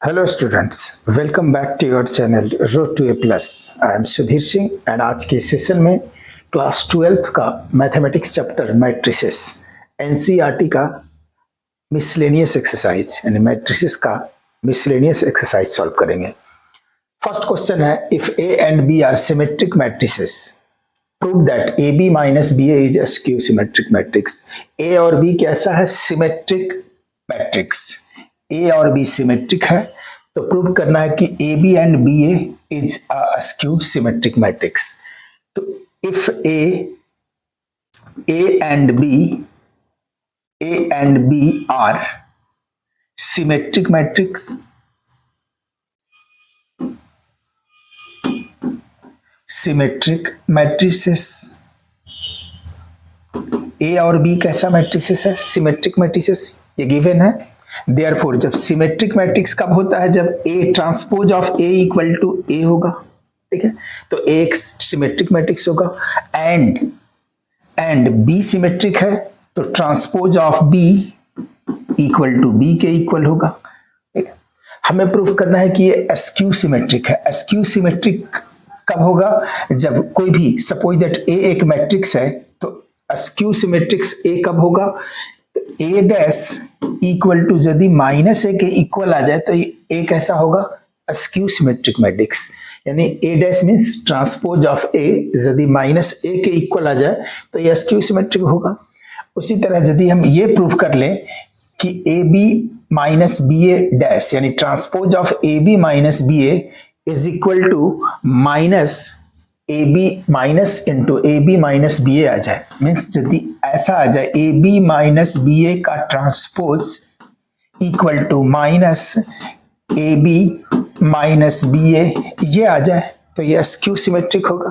Hello students, welcome back to your channel road to A plus. I am Sudhir Singh and आज के session में class 12 का mathematics chapter matrices NCERT का miscellaneous exercise यानी matrices का miscellaneous exercise solve करेंगे। First question है, if A and B are symmetric matrices prove that A B minus B A is a skew symmetric matrix. A और B कैसा है? Symmetric matrix. A और B symmetric है तो prove करना है कि A B and B A is a skew symmetric matrix. तो if A and B are symmetric matrix, symmetric matrices, A और बी कैसा मैट्रिसेस है? सिमेट्रिक मैट्रिसेस, ये गिवन है। देयरफॉर जब सिमेट्रिक मैट्रिक्स कब होता है? जब A transpose of A equal to A होगा, ठीक है। तो ए एक सिमेट्रिक मैट्रिक्स होगा एंड बी सिमेट्रिक है तो transpose of B equal to B के इक्वल होगा, ठीक है। हमें प्रूफ करना है कि ये स्क्यू सिमेट्रिक है। स्क्यू सिमेट्रिक कब होगा? जब कोई भी, सपोज दैट ए एक मैट्रिक्स है तो स्क्यू सिमेट्रिक्स ए कब होगा? ए डैश इक्वल टू यदि माइनस ए के इक्वल आ जाए तो ए कैसा होगा? Skew symmetric matrix. यानी ए डैश मीन्स ट्रांसपोज ऑफ ए, यदि माइनस ए के इक्वल आ जाए तो ये स्क्यू सिमेट्रिक होगा। उसी तरह यदि हम ये प्रूफ कर लें कि A B minus B A dash यानी transpose of A B minus B A is equal to minus A B minus into A B minus B A आ जाए, मीन्स यदि ऐसा आ जाए A B minus B A का transpose equal to minus A B minus B A, ये आ जाए तो ये स्क्यू सिमेट्रिक होगा,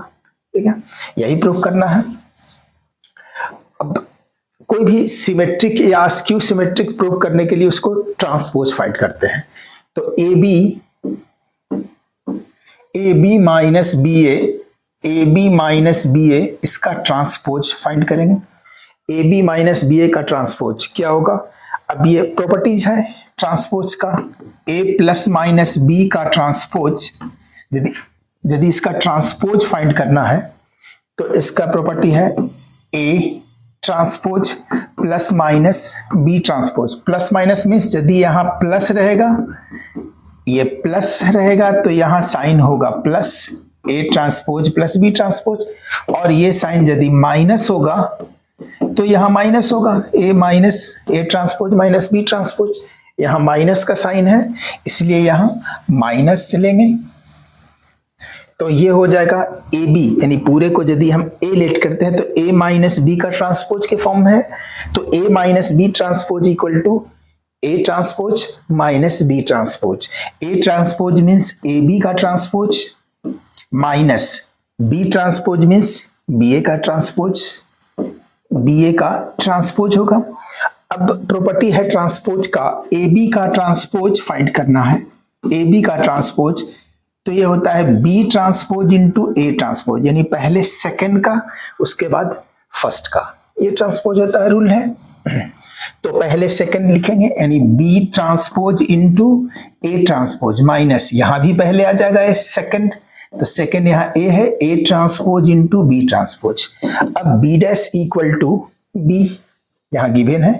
ठीक है। यही प्रूफ करना है। अब कोई भी सिमेट्रिक या स्क्यू सिमेट्रिक प्रूफ करने के लिए उसको ट्रांसपोज फाइंड करते हैं। तो A B minus B A B minus B A, इसका ट्रांसपोज फाइंड करेंगे। A B minus B A का ट्रांसपोज क्या होगा? अब ये प्रॉपर्टीज है ट्रांसपोज का। ए प्लस माइनस बी का ट्रांसपोज, यदि इसका ट्रांसपोज फाइंड करना है तो इसका प्रॉपर्टी है A transpose plus minus B transpose. Plus minus means यदि यहाँ प्लस रहेगा, ये प्लस रहेगा तो यहाँ साइन होगा plus A transpose plus B transpose, और ये साइन यदि माइनस होगा तो यहाँ माइनस होगा A minus A transpose minus B transpose. यहाँ माइनस का साइन है इसलिए यहाँ माइनस चलेंगे। तो ये हो जाएगा ए बी, यानी पूरे को यदि हम ए लेट करते हैं तो ए माइनस बी का ट्रांसपोज के फॉर्म है। तो A minus B transpose equal to A transpose minus B transpose. A transpose means A B का transpose minus B transpose means B A का ट्रांसपोज, बी ए का transpose होगा। अब property है ट्रांसपोज का, ए बी का ट्रांसपोज फाइंड करना है। ए बी का ट्रांसपोज तो ये होता है B transpose into A transpose, यानी पहले सेकंड का उसके बाद फर्स्ट का, ये ट्रांसपोज होता है, रूल है। तो पहले सेकंड लिखेंगे यानी B transpose into A transpose minus, यहां भी पहले आ जाएगा सेकंड, तो सेकंड यहाँ ए है, A transpose into B transpose. अब B dash equal to B यहाँ गिवन है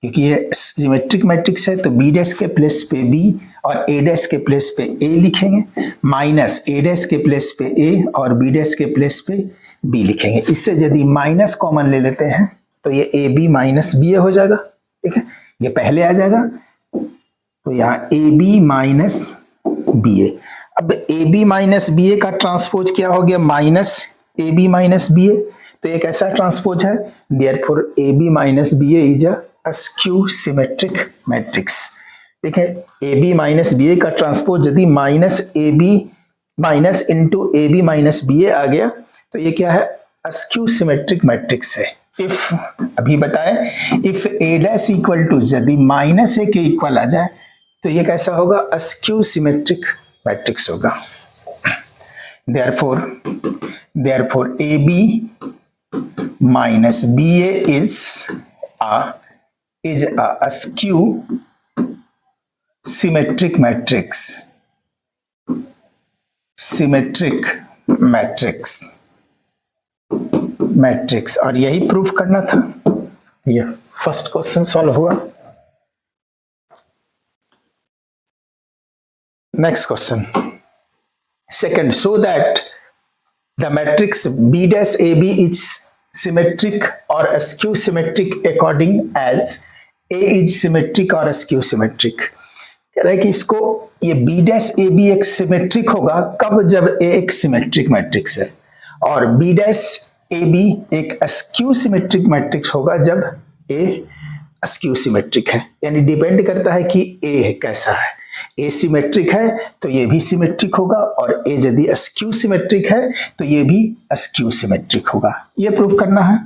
क्योंकि ये सिमेट्रिक मैट्रिक्स है, तो बी डैश के प्लेस पे बी और ए डैश के प्लेस पे ए लिखेंगे, माइनस ए डैश के प्लेस पे ए और बी डैश के प्लेस पे बी लिखेंगे। इससे यदि माइनस कॉमन ले लेते हैं तो ये ए बी माइनस बी ए हो जाएगा, ठीक है, ये पहले आ जाएगा। तो यहाँ A B minus B A. अब A B minus B A का ट्रांसपोज क्या हो गया? Minus A B minus B A, तो एक ऐसा ट्रांसपोज है। Therefore A B minus B A is a skew symmetric matrix, ठीक है। A B minus B A का ट्रांसपोज यदि minus A B minus into A B minus B A आ गया तो ये क्या है? स्क्यू सिमेट्रिक मैट्रिक्स है। इफ अभी बताए if A dash equal to, यदि माइनस ए के इक्वल आ जाए तो ये कैसा होगा? स्क्यू सिमेट्रिक मैट्रिक्स होगा। therefore A B minus B A is a skew symmetric matrix, symmetric matrix और यही प्रूफ करना था। ये फर्स्ट क्वेश्चन सॉल्व हुआ। Next question second, so that the matrix B dash AB is symmetric और askew symmetric according as A is symmetric और askew symmetric. कह रहा है कि इसको ये B dash AB एक सिमेट्रिक होगा कब, जब A एक सिमेट्रिक मैट्रिक्स है, और B dash AB एक askew सिमेट्रिक मैट्रिक्स होगा जब A askew सिमेट्रिक है। यानी डिपेंड करता है कि A कैसा है। A सिमेट्रिक है तो ये भी सिमेट्रिक होगा, और A यदि askew सिमेट्रिक है तो ये भी askew सिमेट्रिक होगा। ये प्रूव करना है।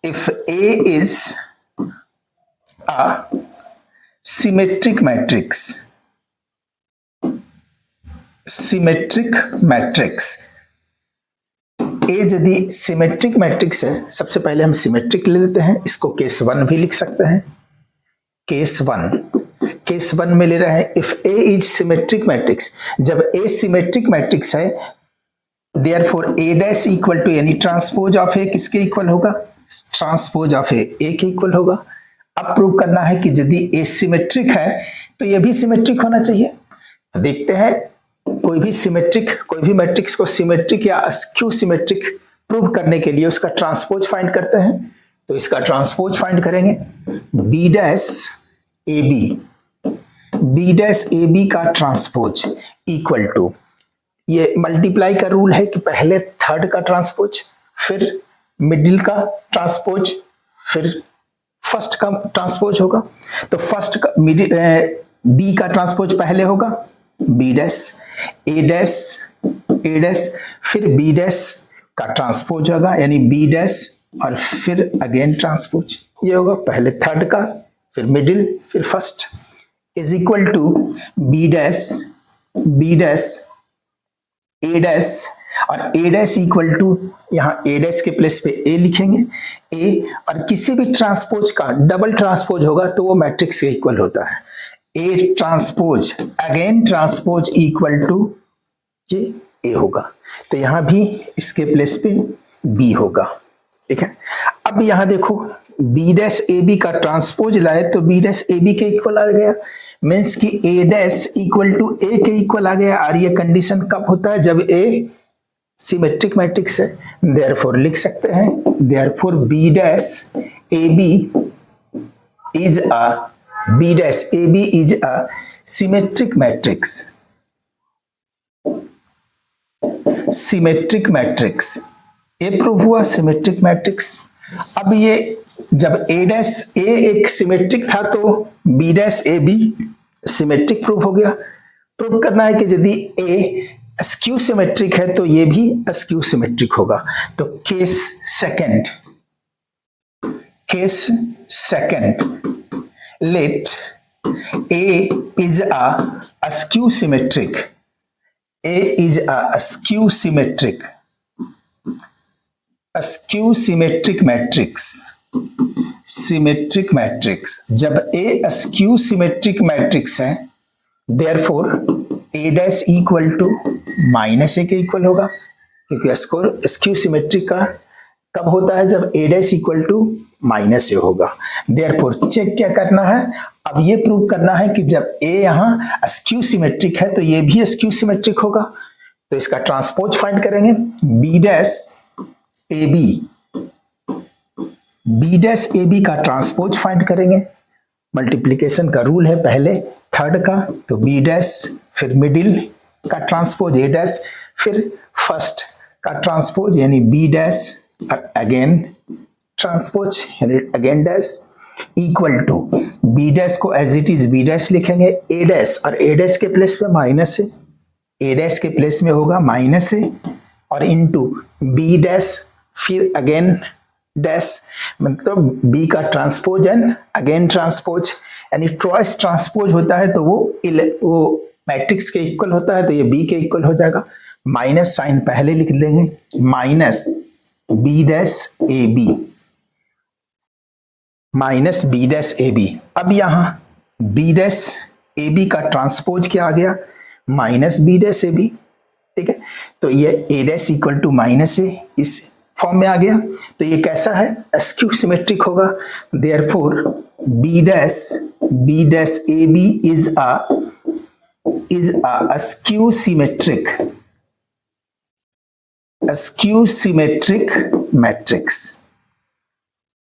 if A is a symmetric matrix, A यदि सिमेट्रिक मैट्रिक्स है, सबसे पहले हम सिमेट्रिक ले लेते हैं, इसको केस 1 भी लिख सकते हैं। केस 1 में ले रहे हैं if A is symmetric matrix, जब A सिमेट्रिक मैट्रिक्स है therefore A dash equal to यानी ट्रांसपोज ऑफ A किसके इक्वल होगा, ट्रांसपोज ऑफ A के इक्वल होगा। अब प्रूव करना है कि यदि A सिमेट्रिक है तो ये भी सिमेट्रिक होना चाहिए। तो देखते हैं, कोई भी मैट्रिक्स को सिमेट्रिक या अस्क्यू सिमेट्रिक प्रूव करने के लिए उसका ट्रांसपोज फाइंड करते हैं। तो इसका ट्रांसपोज फाइंड करेंगे B डैश AB का ट्रांसपोज इक्वल टू, ये मल्टीप्लाई का रूल है कि पहले थर्ड का ट्रांसपोज, फिर मिडिल का ट्रांसपोज, फिर फर्स्ट का ट्रांसपोज होगा। तो फर्स्ट का B का ट्रांसपोज पहले होगा B डैश, A डैश, फिर B डैश का ट्रांसपोज होगा यानी B डैश, और फिर अगेन ट्रांसपोज। ये होगा पहले थर्ड का, फिर मिडिल, फिर first, is equal to B dash, A dash, और A डैश इक्वल टू, यहाँ A डैश के प्लेस पे A लिखेंगे, A, और किसी भी ट्रांसपोज का डबल ट्रांसपोज होगा तो वो मैट्रिक्स के इक्वल होता है। A transpose again transpose equal to ये A होगा, तो यहां भी इसके प्लेस पे B होगा। ठीक है, अब यहां देखो B डैश AB का ट्रांसपोज लाए तो B डैश AB के इक्वल आ गया, मीन्स कि A dash equal to A के इक्वल आ गया। और ये कंडीशन कब होता है, जब A सिमेट्रिक मैट्रिक्स है। देयरफॉर लिख सकते हैं, therefore B dash AB is a symmetric matrix. ये प्रूव हुआ सिमेट्रिक मैट्रिक्स। अब ये जब A एक सिमेट्रिक था तो B dash AB symmetric prove हो गया। प्रूव करना है कि यदि A अस्क्यू सिमेट्रिक है तो ये भी अस्क्यू सिमेट्रिक होगा। तो case second let A is a askew symmetric, symmetric matrix. जब A askew सिमेट्रिक मैट्रिक्स है therefore A dash equal to -A के इक्वल होगा, क्योंकि askew सिमेट्रिक का कब होता है, जब A dash equal to -A होगा। देयरफॉर चेक क्या करना है, अब ये प्रूव करना है कि जब A यहाँ अस्क्यू सिमेट्रिक है तो ये भी अस्क्यू सिमेट्रिक होगा। तो इसका ट्रांसपोज फाइंड करेंगे B डैश AB का ट्रांसपोज फाइंड करेंगे। मल्टीप्लिकेशन का रूल है, पहले थर्ड का तो B डैश, फिर मिडिल का ट्रांसपोज A डैश, फिर फर्स्ट का ट्रांसपोज यानी B डैश, और अगेन ट्रांसपोज यानी again dash, equal to B dash को as it is B dash लिखेंगे, A डैश, और A डैश के प्लेस पे -A, A डैश के प्लेस में होगा -A, और इनटू B डैश, फिर अगेन डैश, मतलब B का ट्रांसपोज एंड अगेन ट्रांसपोज, यानी ट्वाइस ट्रांसपोज होता है तो वो मैट्रिक्स के इक्वल होता है, तो ये B के इक्वल हो जाएगा। माइनस साइन पहले लिख देंगे, -B dash AB minus B dash A B. अब यहां बी डैश ए बी का ट्रांसपोज क्या आ गया, minus B dash A B. ठीक है, तो ये A dash equal to minus A इस फॉर्म में आ गया। तो ये कैसा है, स्क्यू सिमेट्रिक होगा। Therefore B dash A B is a skew symmetric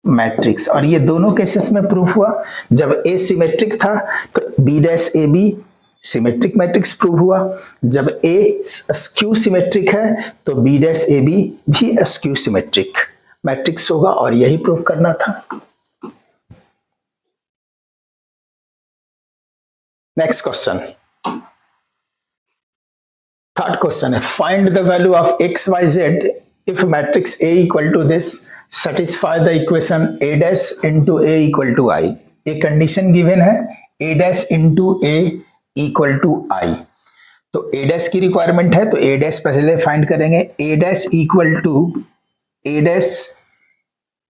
matrix. और ये दोनों केसेस में प्रूफ हुआ। जब ए सिमेट्रिक था तो B dash A B symmetric matrix prove हुआ। जब ए स्क्यू सिमेट्रिक है तो बी डैश ए बी भी स्क्यू सिमेट्रिक मैट्रिक्स होगा, और यही प्रूव करना था। नेक्स्ट क्वेश्चन, थर्ड क्वेश्चन है, find the value of x y z if matrix A equal to this satisfy the equation a dash into a equal to I। एक condition given है a dash into a equal to I। तो a dash की requirement है, तो a dash पहले find करेंगे। a dash equal to a dash,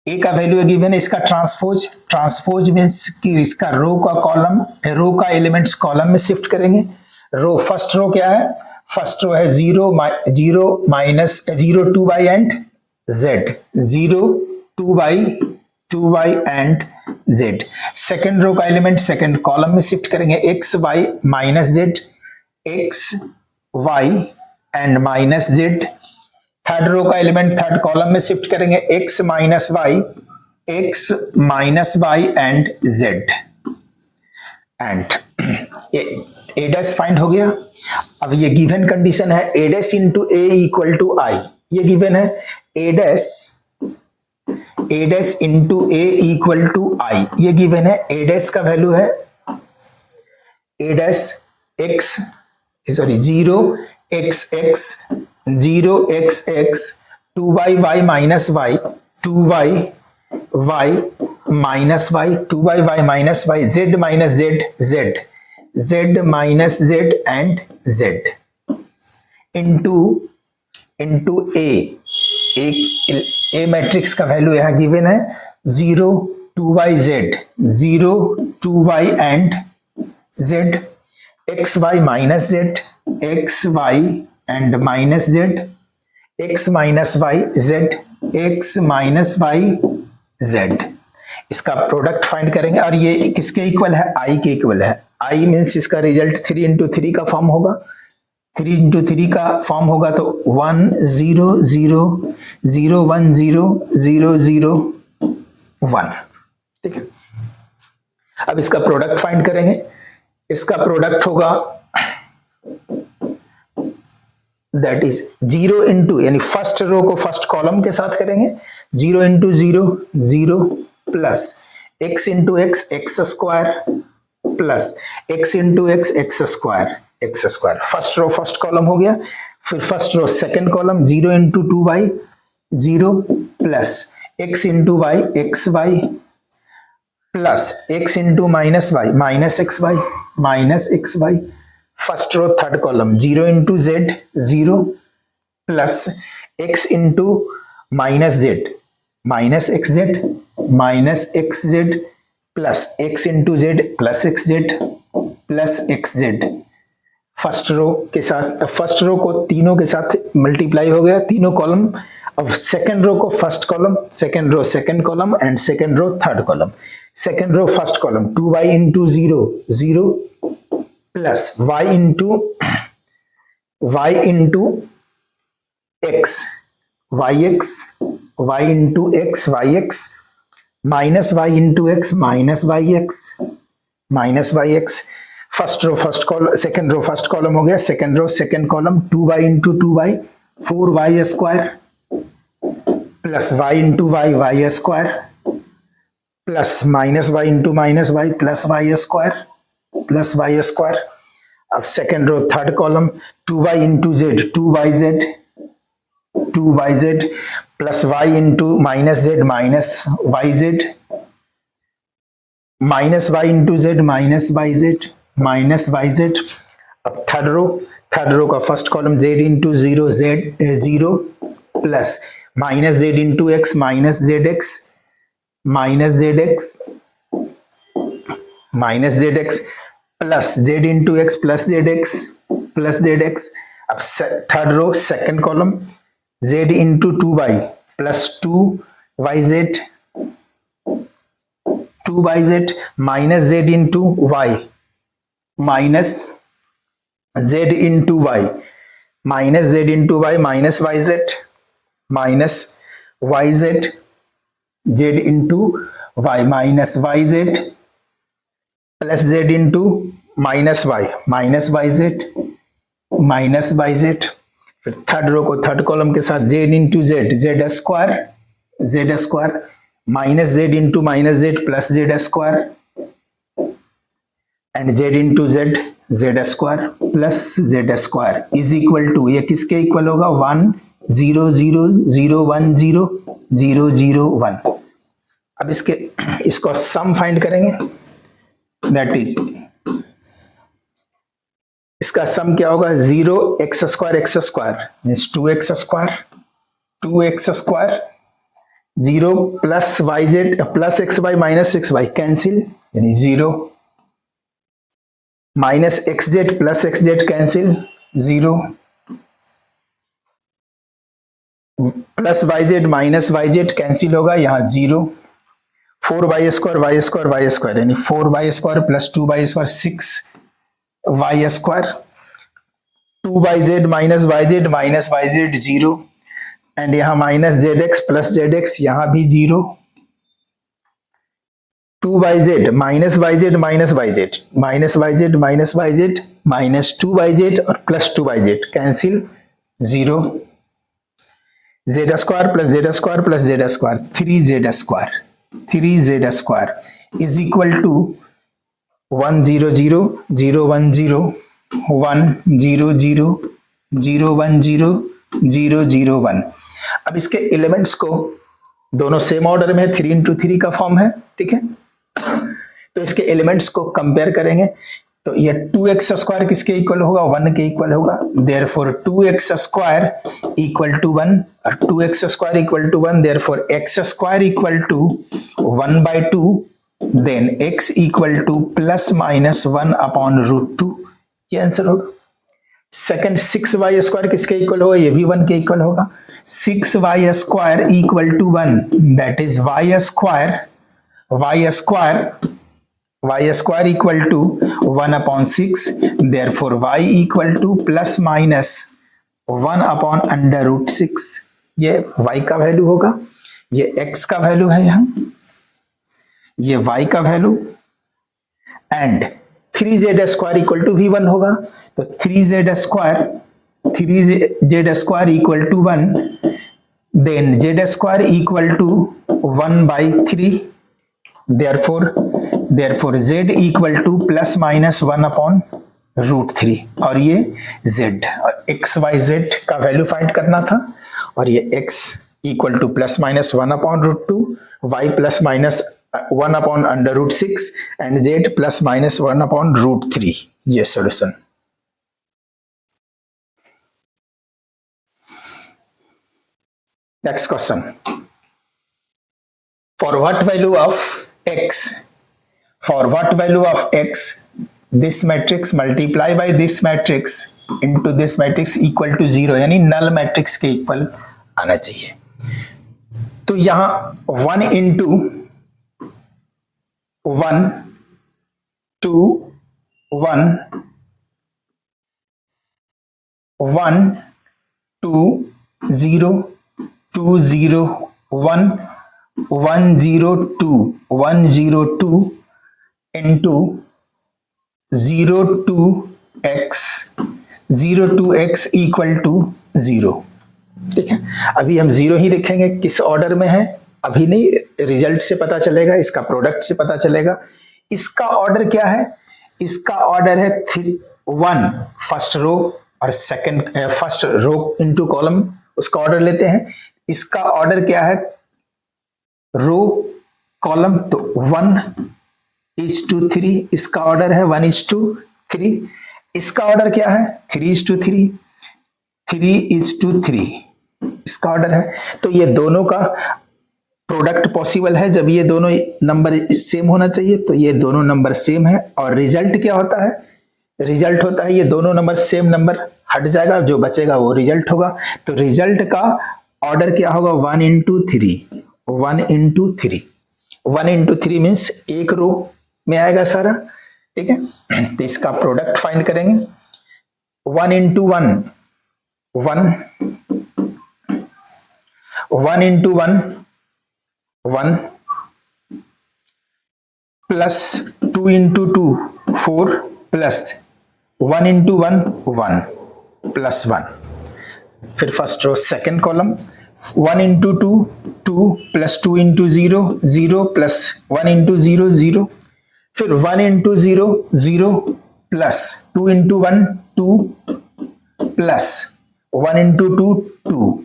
a का value given है, इसका ट्रांसपोज मीन्स कि इसका रो का कॉलम, रो का एलिमेंट्स कॉलम में शिफ्ट करेंगे। रो फर्स्ट रो क्या है, फर्स्ट रो है 0 minus 0 2 by and z, 0 2 by and z। Second row का एलिमेंट सेकेंड कॉलम में शिफ्ट करेंगे, x y minus z, x y and minus z। Third row का element third column में shift करेंगे, x minus y and z। And A dash find हो गया। अब ये गिवन कंडीशन है a dash into A equal to I. ये given है a dash into A equal to I, ये गिवन है। a डैश का वैल्यू है a dash x sorry 0xx 2y minus y 2y minus y 2y minus y z minus z minus z and z into A matrix का value यहां given है 0 2y and z, xy minus z, xy and minus z, x minus y z, x minus y z। इसका product find करेंगे, और ये किसके equal है, i के इक्वल है। i मीन्स इसका रिजल्ट 3 इंटू 3 का फॉर्म होगा। 3 इंटू 3 का फॉर्म होगा तो 1 0 0 0 1 0 0 0 1। ठीक है, अब इसका प्रोडक्ट फाइंड करेंगे। इसका प्रोडक्ट होगा दैट इज 0 इंटू, यानी फर्स्ट रो को फर्स्ट कॉलम के साथ करेंगे, 0 into 0 0 plus x into x x square plus x into x x square x square. First row first column हो गया। फिर first row second column 0 into 2 by 0 plus x into y x y plus x into minus y minus x y. First row third column 0 into z 0 plus x into minus z minus x z plus x into z plus x z. First row के साथ, first row को तीनों के साथ multiply हो गया, तीनों column. अब सेकेंड रो को first column, second row second column and second row third column. Second row first column 2y into 0 0 plus y into x y into x y minus y into x minus y x। First row first column, second row first column हो गया, second row second column 2y into 2y 4y square plus y into y square plus minus y into minus y plus y square. अब second row third column 2y into z 2yz plus y into minus z minus y into z minus yz। अब third row का first column z into 0 plus minus z into x minus zx minus Z X plus Z into X plus Z X. अब third row second column Z into 2y plus 2yz minus Z into Y minus Z into Y minus yz Z into Y minus yz plus Z into minus yz फिर third row को third column के साथ z into z square minus Z into minus z plus z square and z into z square plus z square is equal to, ये किसके equal होगा? 1 0 0 0 1 0 0 0 1। अब इसको sum find करेंगे, दैट इज इसका सम क्या होगा? 0 x square means 2x square 0 plus yz plus xy minus 6y cancel यानी 0 minus xz plus xz cancel 0 plus yz minus yz cancel होगा यहाँ 0 4y स्क्वायर यानी 4y square plus 2y square 6y square 2yz minus yz 0 and यहाँ minus zx plus zx यहाँ भी 0 2yz minus yz minus yz minus 2yz और plus 2yz cancel 0 z square plus z square 3z square is equal to 1 0 0 0 1 0 1 0 0 0 1 0 0 0 1। अब इसके elements को दोनों same order में 3 into 3 का फॉर्म है, ठीक है। तो इसके एलिमेंट्स को कंपेयर करेंगे तो ये 2x स्क्वायर किसके इक्वल होगा? 1 के इक्वल होगा। Therefore 2x square equal to 1 और 2x square equal to 1, therefore x square equal to 1/2 then x equal to plus minus 1 upon √2, ये आंसर होगा। सेकंड 6y स्क्वायर किसके इक्वल होगा? ये भी 1 के इक्वल होगा। 6y square equal to 1 that is y square equal to 1 upon 6, therefore y equal to plus minus 1 upon √6, ये y का वैल्यू होगा, ये x का वैल्यू है यहाँ, ये y का value and 3z square equal to भी 1 होगा। तो 3z square equal to 1 then z square equal to 1/3, therefore z equal to plus minus 1 upon √3 और ये z x y z का वैल्यू फाइंड करना था और ये x equal to plus minus 1 upon √2, y plus minus 1 upon √6 and z plus minus 1 upon √3, ये solution. Next question, for what value of x this matrix multiply by this matrix into this matrix equal to 0, यानी null matrix के equal आना चाहिए। तो यहां 1 into 1 2 1 1 2 0 2 0 1 1 0 2 1 0 2 into 0 2 x equal to 0, ठीक है। अभी हम 0 ही लिखेंगे, किस ऑर्डर में है अभी नहीं, रिजल्ट से पता चलेगा, इसका प्रोडक्ट से पता चलेगा। इसका ऑर्डर क्या है? इसका ऑर्डर है 1 फर्स्ट रो और second first row into column, उसका ऑर्डर लेते हैं। इसका ऑर्डर क्या है? रो कॉलम, तो 1:3 इसका ऑर्डर है, 1:3। इसका ऑर्डर क्या है? 3:3 3:3 इसका ऑर्डर है। तो ये दोनों का प्रोडक्ट पॉसिबल है जब ये दोनों नंबर सेम होना चाहिए, तो ये दोनों नंबर सेम है। और रिजल्ट क्या होता है? रिजल्ट होता है ये दोनों नंबर सेम नंबर हट जाएगा, जो बचेगा वो रिजल्ट होगा। तो रिजल्ट का ऑर्डर क्या होगा? 1 into 3, 1 into 3, 1 into 3 मीन्स एक रो में आएगा सारा, ठीक है। तो इसका प्रोडक्ट फाइंड करेंगे। 1 into 1, 1, 1 into 1, 1, plus 2 into 2, 4, plus 1 into 1, 1, plus 1। फिर first row second column 1 into 2, 2, plus 2 into 0, 0, plus 1 into 0, 0। फिर 1 into 0, 0, plus 2 into 1, 2, plus 1 into 2, 2,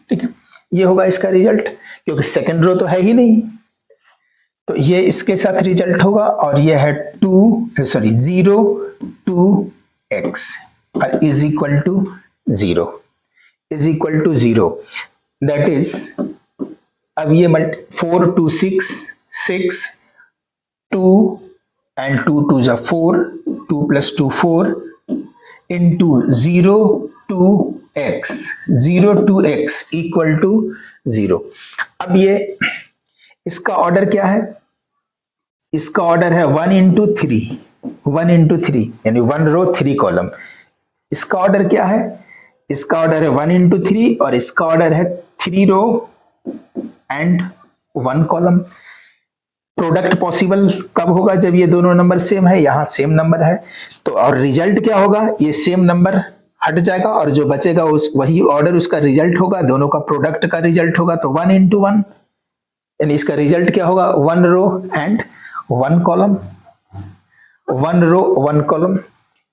ठीक है। ये होगा इसका रिजल्ट, क्योंकि सेकेंड रो तो है ही नहीं, तो ये इसके साथ रिजल्ट होगा। और ये है 0, 2x और is equal to 0, is equal to 0। That is, अब ये 4 2 6, 6, 2 and 2 2 जा 4, 2 plus 2 4 into 0 2x, 0 2x equal to 0। अब ये इसका ऑर्डर क्या है? इसका ऑर्डर है 1 into 3, 1 into 3 यानी 1 रो 3 कॉलम। इसका ऑर्डर क्या है? इसका ऑर्डर है 1 into 3 और इसका ऑर्डर है 3 row and 1 column. Product possible कब होगा? जब ये दोनों नंबर सेम है, यहां सेम नंबर है। तो और रिजल्ट क्या होगा? ये सेम नंबर हट जाएगा और जो बचेगा उस वही ऑर्डर उसका रिजल्ट होगा, दोनों का प्रोडक्ट का रिजल्ट होगा। तो 1 into 1 यानी इसका रिजल्ट क्या होगा? 1 row and 1 column, 1 row 1 column.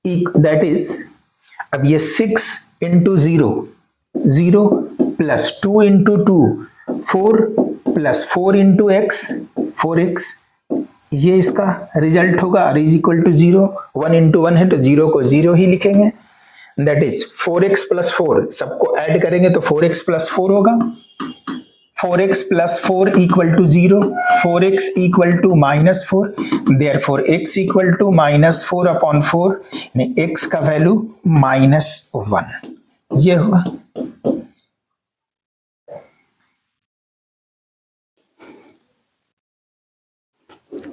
That is, अब ये 6 into 0, 0, plus 2 into 2, 4, plus 4 into x, 4x, ये इसका रिजल्ट होगा और इज इक्वल टू 0। 1 into 1 है तो 0 को 0 ही लिखेंगे। दैट इज 4x प्लस 4, सबको ऐड करेंगे तो 4x प्लस 4 होगा। 4x plus 4 equal to 0, 4x equal to -4, therefore x equal to -4 upon 4, x का वैल्यू -1, ये हुआ।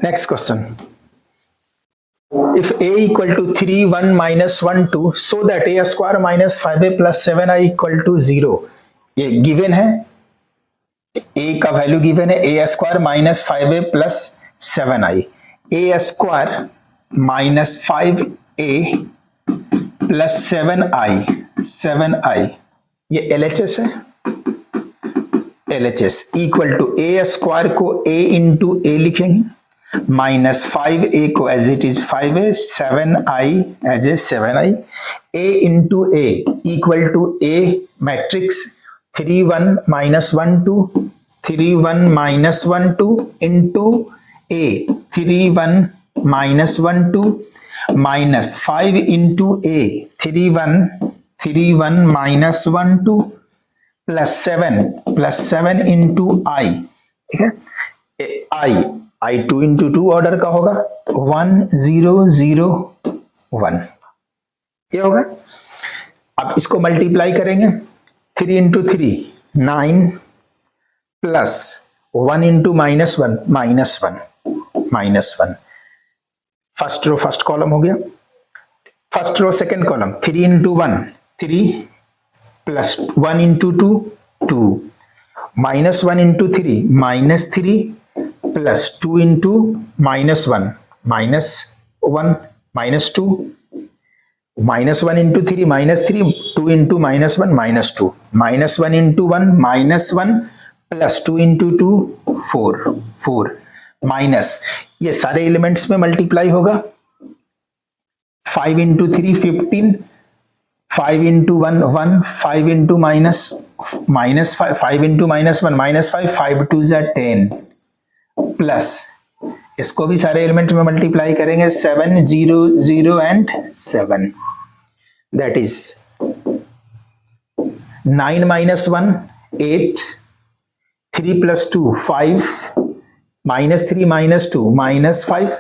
Next question, if a equal to 3 1 minus 1 2 so that a square minus 5a plus 7i equal to 0, ये given है, a का value given है a square minus 5a plus 7i, a square minus 5a plus 7i, ये LHS है, LHS equal to a square को a into a लिखेंगे, minus 5a को as it is 5a, 7i as a 7i, a into a equal to a matrix 3 1 minus 1 2, 3 1 minus 1 2 into a 3 1 minus 1 2 minus 5 into a 3 1 minus 1 2 plus 7 into i, ठीक है। I 2 into 2 order का होगा 1 0 0 1, ये होगा। अब इसको multiply करेंगे, 3 into 3 9 plus 1 into -1 -1, first row first column हो गया, first row second column 3 into 1 3 plus 1 into 2 2, -1 into 3 -3 plus 2 into -1 -1 -2, -1 into 3 -3, 2 into -1 -2, -1 into 1 -1 plus 2 into 2 4 minus, ये सारे एलिमेंट्स में मल्टीप्लाई होगा, 5 into 3 15, 5 into 1 1, 5 into -5 into -1 -5, 5 2 10 plus, इसको भी सारे एलिमेंट में मल्टीप्लाई करेंगे, 7 0 0 and 7, that is 9 -1 8, 3 plus 2 5, minus 3 minus 2 minus 5,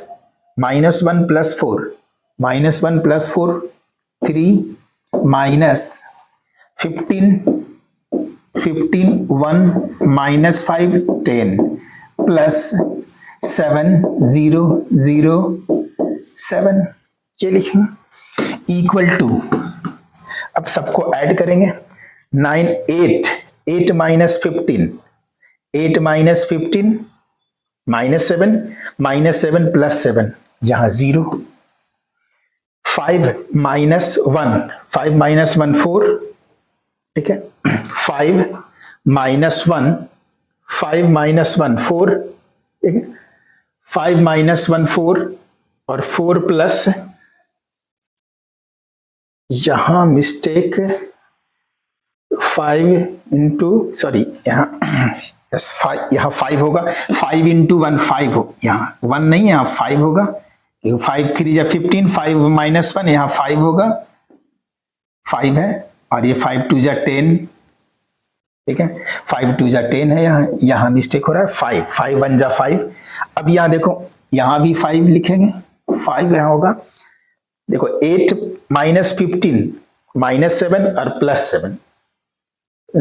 minus 1 plus 4, minus 1 plus 4 3, minus 15 1 minus 5 10 plus 7 0 0 7, ये लिखें इक्वल टू, अब सबको ऐड करेंगे 9 8 माइनस 15 8 माइनस 15 माइनस 7 प्लस 7, यहां 0, 5 माइनस 1 5 माइनस 1 4, ठीक है, 5 माइनस 1 5 माइनस 1 4, ठीक है, 5 माइनस 1 4 और 4 प्लस, यहां मिस्टेक 5 इंटू सॉरी यहाँ यस 5, यहाँ 5 होगा, 5 इंटू 1 5 हो, यहाँ 1 नहीं यहाँ 5 होगा, 5 3 या 15, 5 माइनस 1 यहाँ 5 होगा, 5 है, और ये 5 2 जा 10, ठीक है, 5 2 जा 10 है, यहाँ मिस्टेक हो रहा है, 5 1 जा 5। अब यहाँ देखो, यहाँ भी 5 लिखेंगे, 5 यहाँ होगा, देखो 8 माइनस 15 माइनस 7 और plus 7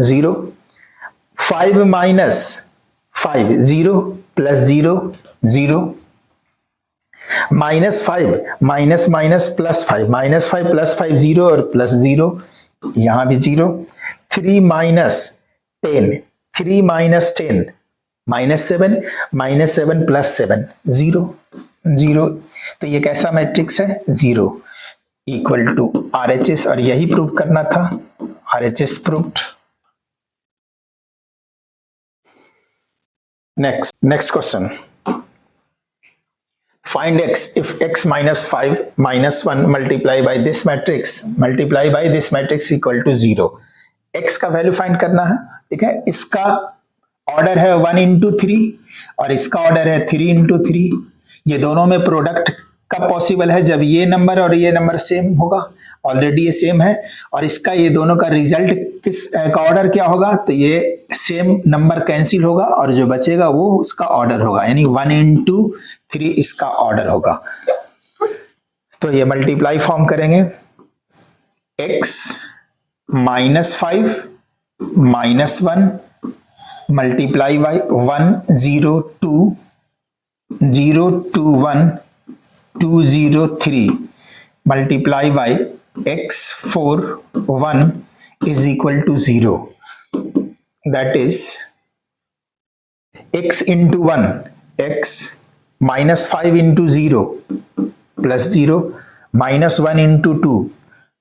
0, 5 minus 5 0 plus 0 0, minus 5 minus minus plus 5 minus 5 plus 5 0 और प्लस 0, यहां भी 0, 3 माइनस 10 3 माइनस 10 माइनस 7 प्लस 7 0 0, तो ये कैसा मैट्रिक्स है 0 इक्वल टू RHS, और यही प्रूव करना था, RHS proved. Next question, find x if x minus 5 minus 1 multiply by this matrix equal to 0। x का वैल्यू फाइंड करना है, ठीक है, इसका ऑर्डर है 1 इंटू 3 और इसका ऑर्डर है 3 इंटू 3, ये दोनों में प्रोडक्ट कब पॉसिबल है, जब ये नंबर और ये नंबर सेम होगा, ऑलरेडी ये सेम है, और इसका ये दोनों का रिजल्ट किस का ऑर्डर क्या होगा, तो ये सेम नंबर कैंसिल होगा और जो बचेगा वो उसका ऑर्डर होगा, यानी 1 इंटू 3 इसका ऑर्डर होगा। तो ये मल्टीप्लाई फॉर्म करेंगे, x minus 5 minus 1 multiply by 1 0 2 0 2 1 2 0 3 multiply by x 4 1 is equal to 0, that is x into 1 x minus 5 into 0 plus 0 minus 1 into 2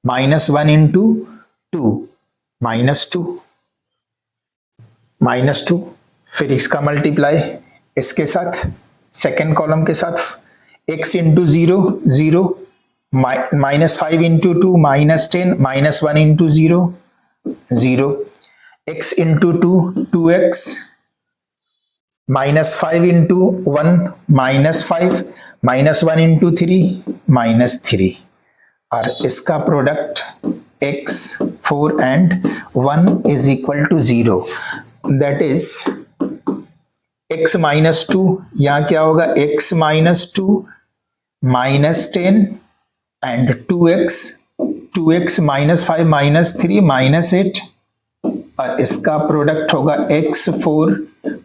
minus 1 into 2 minus 2, फिर इसका मल्टीप्लाई इसके साथ सेकेंड कॉलम के साथ, x into 0 0 minus 5 into 2 minus 10 minus 1 into 0 0, x into 2 2x minus 5 into 1 minus 5 minus 1 into 3 minus 3, और इसका product x 4 and 1 is equal to 0, that is x minus 2, यहाँ क्या होगा x minus 2 minus 10 and 2x minus 5 minus 3 minus 8, और इसका product होगा x 4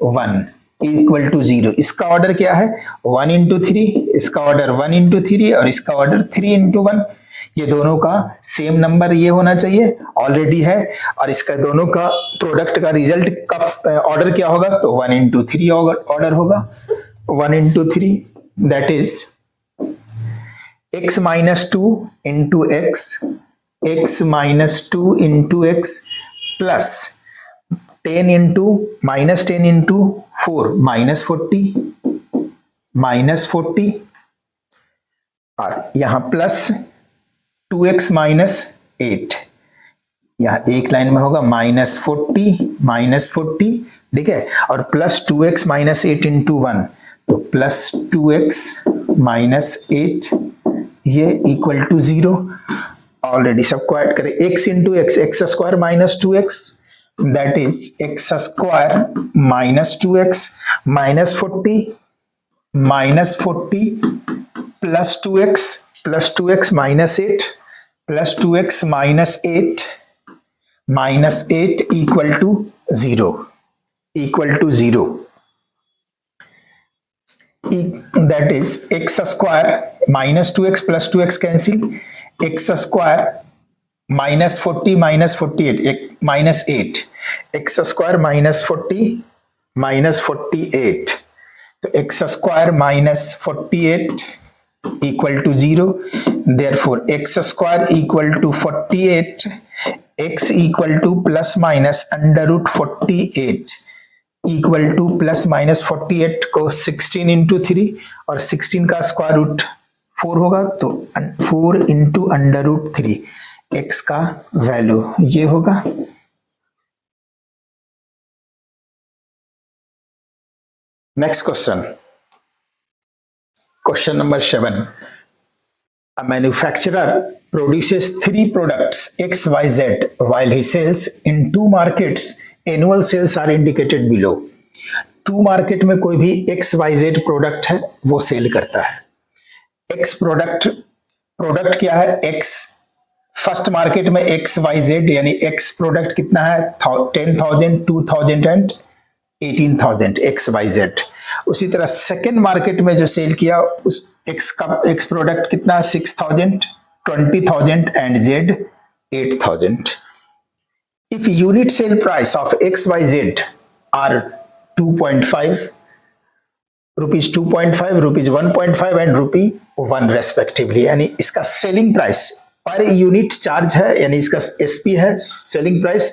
1 equal to 0। इसका order क्या है 1 इंटू 3, इसका ऑर्डर 1 इंटू 3 और इसका ऑर्डर 3 इंटू 1, ये दोनों का सेम नंबर ये होना चाहिए, ऑलरेडी है, और इसका दोनों का प्रोडक्ट का रिजल्ट का ऑर्डर क्या होगा, तो 1 इंटू 3 ऑर्डर होगा, 1 into 3, that is x minus 2 into x minus 2 into x plus 10 into minus 10 into 4 minus 40 और यहां प्लस 2x माइनस 8, यहां एक लाइन में होगा माइनस 40, ठीक है, और प्लस 2x माइनस 8 इंटू 1, तो प्लस 2x माइनस 8, ये इक्वल टू 0। ऑलरेडी सबको ऐड करें, x into x square minus 2x that is x square minus 2x minus 40 plus 2x minus 8 plus 2x minus 8 equal to 0 that is x square minus 2x plus 2x cancel x square minus 40 minus 48 minus 8 x square minus 40 minus 48 तो x square minus 48 equal to 0 therefore x square equal to 48 x equal to plus minus under root 48 equal to plus minus 48 को 16 into 3 और 16 का square root 4 होगा तो 4 into under root 3 x का value ये होगा। Next question number 7 A manufacturer produces 3 products X, Y, Z while he sells in 2 markets. Annual sales are indicated below. 2 market में कोई भी X, Y, Z प्रोडक्ट है वो सेल करता है। X प्रोडक्ट क्या है? X फर्स्ट मार्केट में X, Y, Z यानी X प्रोडक्ट कितना है? 10,000, 2,000 एंड 18,000 X, Y, Z। उसी तरह सेकेंड मार्केट में जो सेल किया उस X प्रोडक्ट कितना? 6,000, 20,000 and Z 8,000। If unit sale price of XYZ are 2.5, rupees 2.5, rupees 1.5 and rupee 1 respectively, यानी इसका selling price per unit charge है यानी इसका एसपी है सेलिंग प्राइस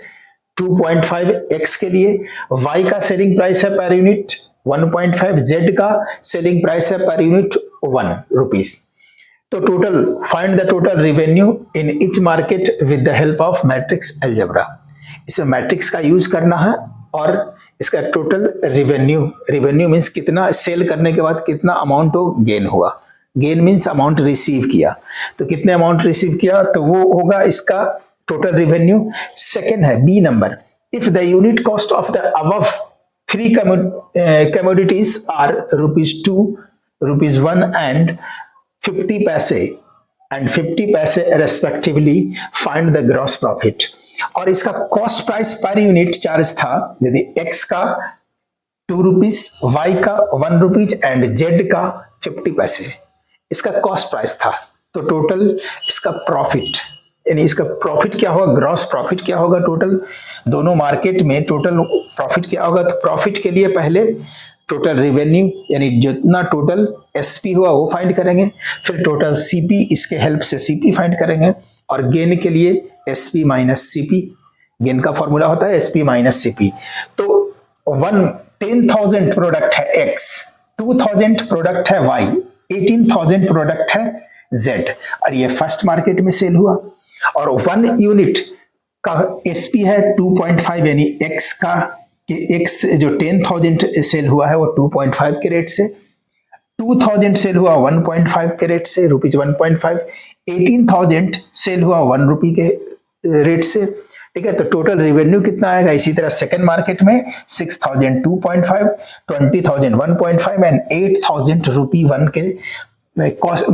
2.5 X के लिए, Y का सेलिंग प्राइस है पर यूनिट 1.5, Z का सेलिंग प्राइस है पर यूनिट 1 रुपीज। तो total find the total revenue in each market with the help of matrix algebra. इसमें मैट्रिक्स का यूज करना है और इसका टोटल रेवेन्यू मींस कितना सेल करने के बाद कितना अमाउंट हो गेन हुआ। गेन मींस अमाउंट रिसीव किया, तो कितने अमाउंट रिसीव किया तो वो होगा इसका टोटल रेवेन्यू। सेकेंड है B number, if the unit cost of the above 3 commodities are ₹2, ₹1 and 50 पैसे एंड 50 पैसे respectively find the gross profit. और इसका cost price per unit charge था यदि एक्स का 2 रुपीज, वाई का 1 रुपीज एंड जेड का 50 पैसे इसका कॉस्ट प्राइस था। तो टोटल इसका प्रॉफिट यानी इसका प्रॉफिट क्या होगा, ग्रॉस प्रॉफिट क्या होगा, टोटल दोनों मार्केट में टोटल प्रॉफिट क्या होगा। तो प्रॉफिट के लिए पहले टोटल रेवेन्यू यानी जितना टोटल एसपी हुआ वो फाइंड करेंगे, फिर टोटल सीपी इसके हेल्प से सीपी फाइंड करेंगे और गेन के लिए एसपी माइनस सीपी, गेन का फॉर्मूला होता है एसपी माइनस सीपी। तो 10,000 प्रोडक्ट है एक्स, 2,000 प्रोडक्ट है वाई, 18,000 प्रोडक्ट है जेड और ये फर्स्ट मार्केट में सेल हुआ और 1 यूनिट का एसपी है 2.5 यानी एक्स का कि एक्स जो 10,000 सेल हुआ है वो 2.5 के रेट से, 2,000 सेल हुआ 1.5 के रेट से रुपीज 1.5, 18,000 सेल हुआ 1 रुपी के रेट से। ठीक है, तो टोटल रेवेन्यू कितना आएगा। इसी तरह सेकेंड मार्केट में 6,000 2.5, 20,000 1.5 एंड 8,000 रुपी 1 के कॉस्ट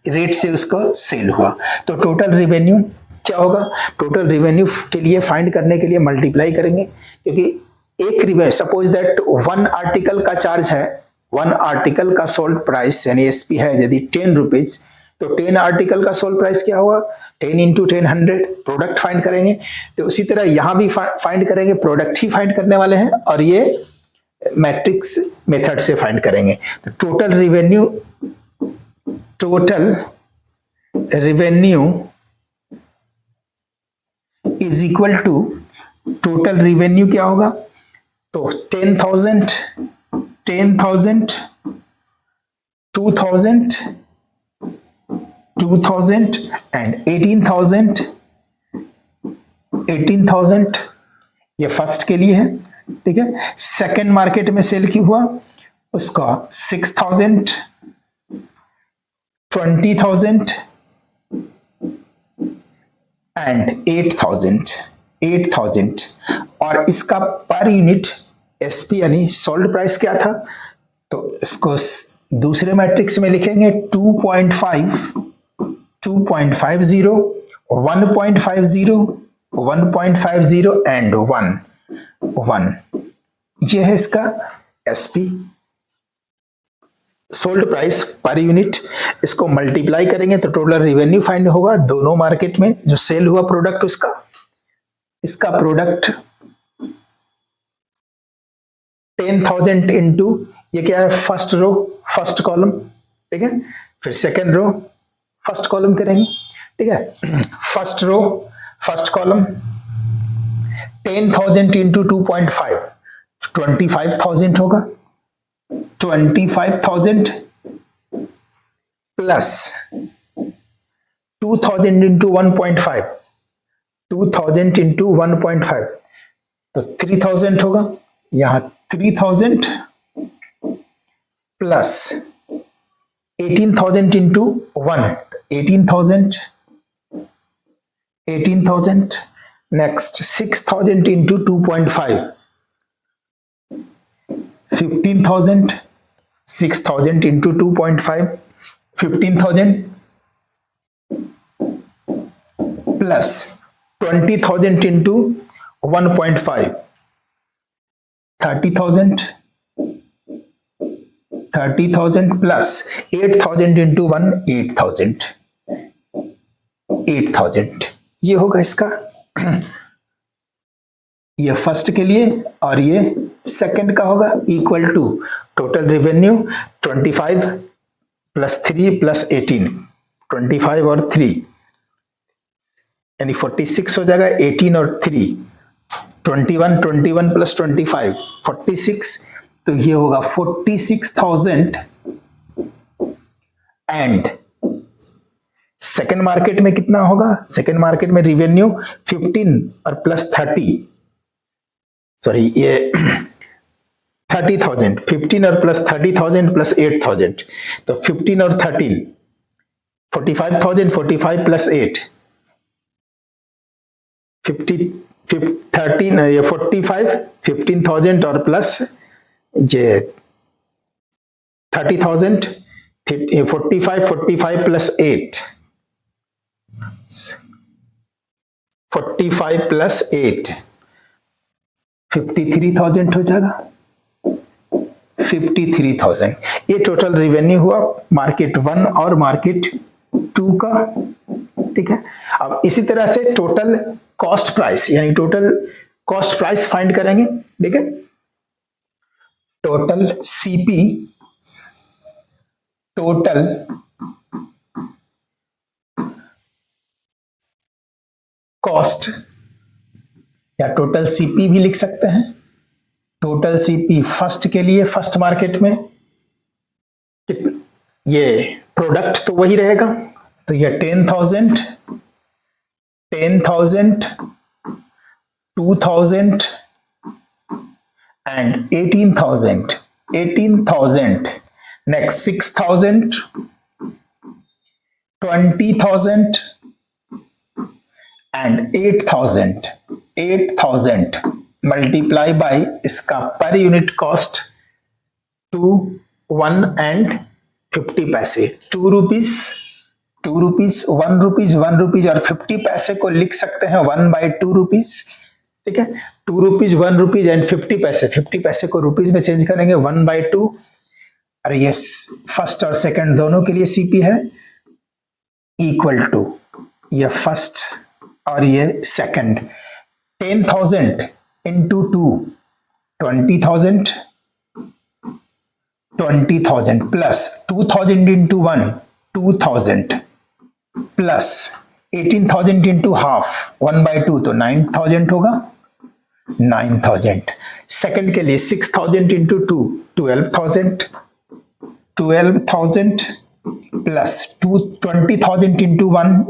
रेट से उसको सेल हुआ। तो टोटल रेवेन्यू क्या होगा, टोटल रेवेन्यू के लिए फाइंड करने के लिए मल्टीप्लाई करेंगे क्योंकि एक रेवेन्यू सपोज दैट 1 आर्टिकल का चार्ज है, 1 आर्टिकल का सोल्ड प्राइस यानी एसपी है यदि 10 रुपीज तो 10 आर्टिकल का सोल्ड प्राइस क्या हुआ 10 इंटू 10 100 प्रोडक्ट फाइंड करेंगे। तो उसी तरह यहां भी फाइंड करेंगे, प्रोडक्ट ही फाइंड करने वाले हैं और ये मैट्रिक्स मेथड से फाइंड करेंगे। तो total revenue is equal to total revenue क्या होगा तो 10,000 2,000 एंड 18,000 ये फर्स्ट के लिए है। ठीक है, सेकेंड मार्केट में सेल की हुआ उसका 6,000 20,000 एंड 8,000 8,000 और इसका पर यूनिट एसपी यानी सोल्ड प्राइस क्या था, तो इसको दूसरे मैट्रिक्स में लिखेंगे 2.5, 2.50, 1.50, 1.50 एंड 1 ये है इसका SP sold price per unit. इसको मल्टीप्लाई करेंगे तो टोटल रेवेन्यू फाइंड होगा दोनों मार्केट में जो सेल हुआ प्रोडक्ट उसका। इसका प्रोडक्ट 10,000 इंटू ये क्या है, फर्स्ट रो फर्स्ट कॉलम, ठीक है, फिर सेकेंड रो फर्स्ट कॉलम करेंगे, ठीक है। First row first column 10,000 into 2.5 25,000 होगा। 25,000 प्लस 2,000 इंटू 1.5 2,000 इंटू 1.5 तो 3,000 होगा। यहां 3,000 plus 18,000 into 1 18,000 next 6,000 into 2.5 15,000 6,000 into 2.5 15,000 plus 20,000 into 1.5 30,000 plus 8,000 into 1 8,000 ये होगा इसका ये फर्स्ट के लिए और ये सेकंड का होगा equal to total revenue 25 plus 3 plus 18 25 और 3 यानी 46 हो जाएगा। 18 और 3 21 प्लस 25 46 तो ये होगा 46,000 एंड सेकेंड मार्केट में कितना होगा, सेकेंड मार्केट में रेवेन्यू 15 और प्लस 30 सॉरी ये 30,000 15 और प्लस 30,000 प्लस 8,000 तो 15 और 13 45,000 45 प्लस 8 50 13 ये 45 15,000 और प्लस ये 30,000 45 प्लस 8 45 प्लस 8 53,000 हो जाएगा। 53,000 ये टोटल रेवेन्यू हुआ मार्केट 1 और मार्केट 2 का, ठीक है। अब इसी तरह से टोटल कॉस्ट प्राइस यानी टोटल कॉस्ट प्राइस फाइंड करेंगे, ठीक है। टोटल सीपी टोटल कॉस्ट या टोटल सीपी भी लिख सकते हैं। टोटल सीपी फर्स्ट के लिए फर्स्ट मार्केट में ये प्रोडक्ट तो वही रहेगा तो ये 10,000 2,000 and 18,000 next 6,000 20,000 and 8,000 multiply by इसका पर यूनिट कॉस्ट 2 1 एंड 50 पैसे 2 रुपीज 1 रुपीज और 50 पैसे को लिख सकते हैं 1/2 रुपीज, ठीक है। 2 रुपीज 1 रुपीज एंड 50 पैसे को रुपीज में चेंज करेंगे 1/2। अरे ये फर्स्ट और सेकंड दोनों के लिए सीपी है इक्वल टू ये फर्स्ट और ये second 10,000 into 2 20,000 plus 2,000 into 1 2,000 plus 18,000 into half 1/2 तो 9,000 होगा 9,000। सेकंड के लिए 6,000 into 2 12,000 plus 20,000 into 1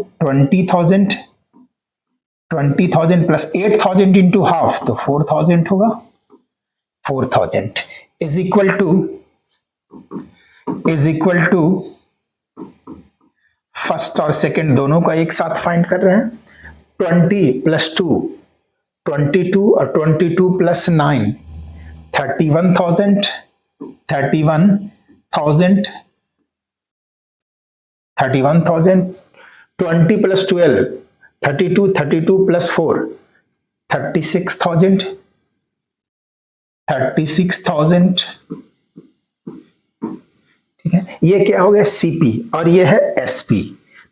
20,000 plus 8,000 into half तो 4,000 होगा 4,000 इज इक्वल टू फर्स्ट और सेकंड दोनों का एक साथ फाइंड कर रहे हैं 20 प्लस 2 22 और 22 प्लस 9 31,000 31,000 31,000 20 प्लस 12 32 32 प्लस 4 36,000 36,000। ठीक है, ये क्या हो गया सीपी और ये है एसपी,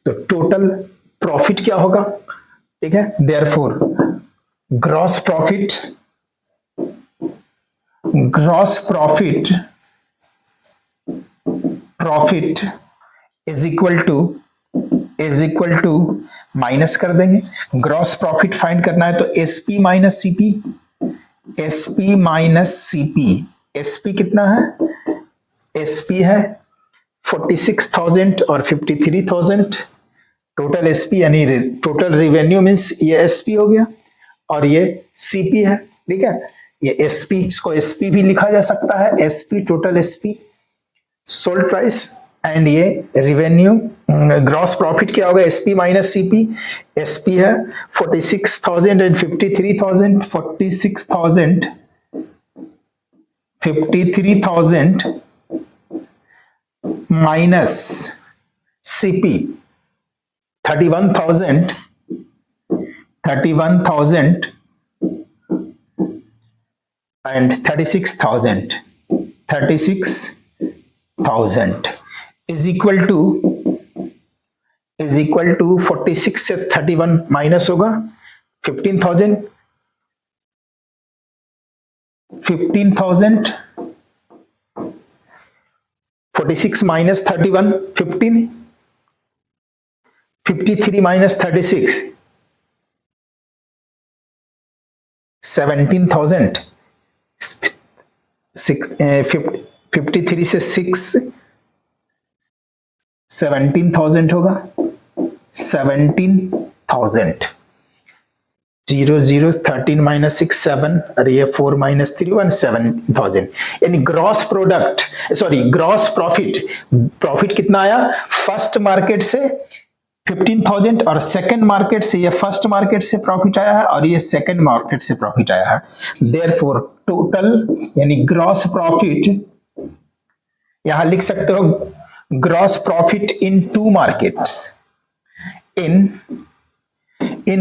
तो टोटल प्रॉफिट क्या होगा? ठीक है, therefore gross profit is equal to minus कर देंगे। ग्रॉस प्रॉफिट फाइंड करना है तो SP minus CP, SP minus CP. SP कितना है? एसपी है 46,000 और 53,000। टोटल एसपी यानी टोटल रेवेन्यू मीन्स ये एसपी हो गया और ये सीपी है। ठीक है, ये एसपी, इसको एसपी भी लिखा जा सकता है, SP total SP sold price, and ये रेवेन्यू ग्रॉस प्रॉफिट क्या होगा? SP minus CP. एसपी है 46,000 and 53,000, 46,000 53,000 minus CP 31,000 and 36,000 is equal to 46 से 31 माइनस होगा 15,000 46 माइनस 31 15 53 माइनस 36 17,000 53 से 6 17,000 होगा 17,000 0 0 13 माइनस 6 7 और ये 4 माइनस 3 1 7,000। यानी ग्रॉस प्रॉफिट कितना आया? फर्स्ट मार्केट से 15,000 और सेकंड मार्केट से, ये फर्स्ट मार्केट से प्रॉफिट आया है और ये सेकंड मार्केट से प्रॉफिट आया है। देयरफॉर टोटल यानी ग्रॉस प्रॉफिट, यहां लिख सकते हो gross profit in two markets, in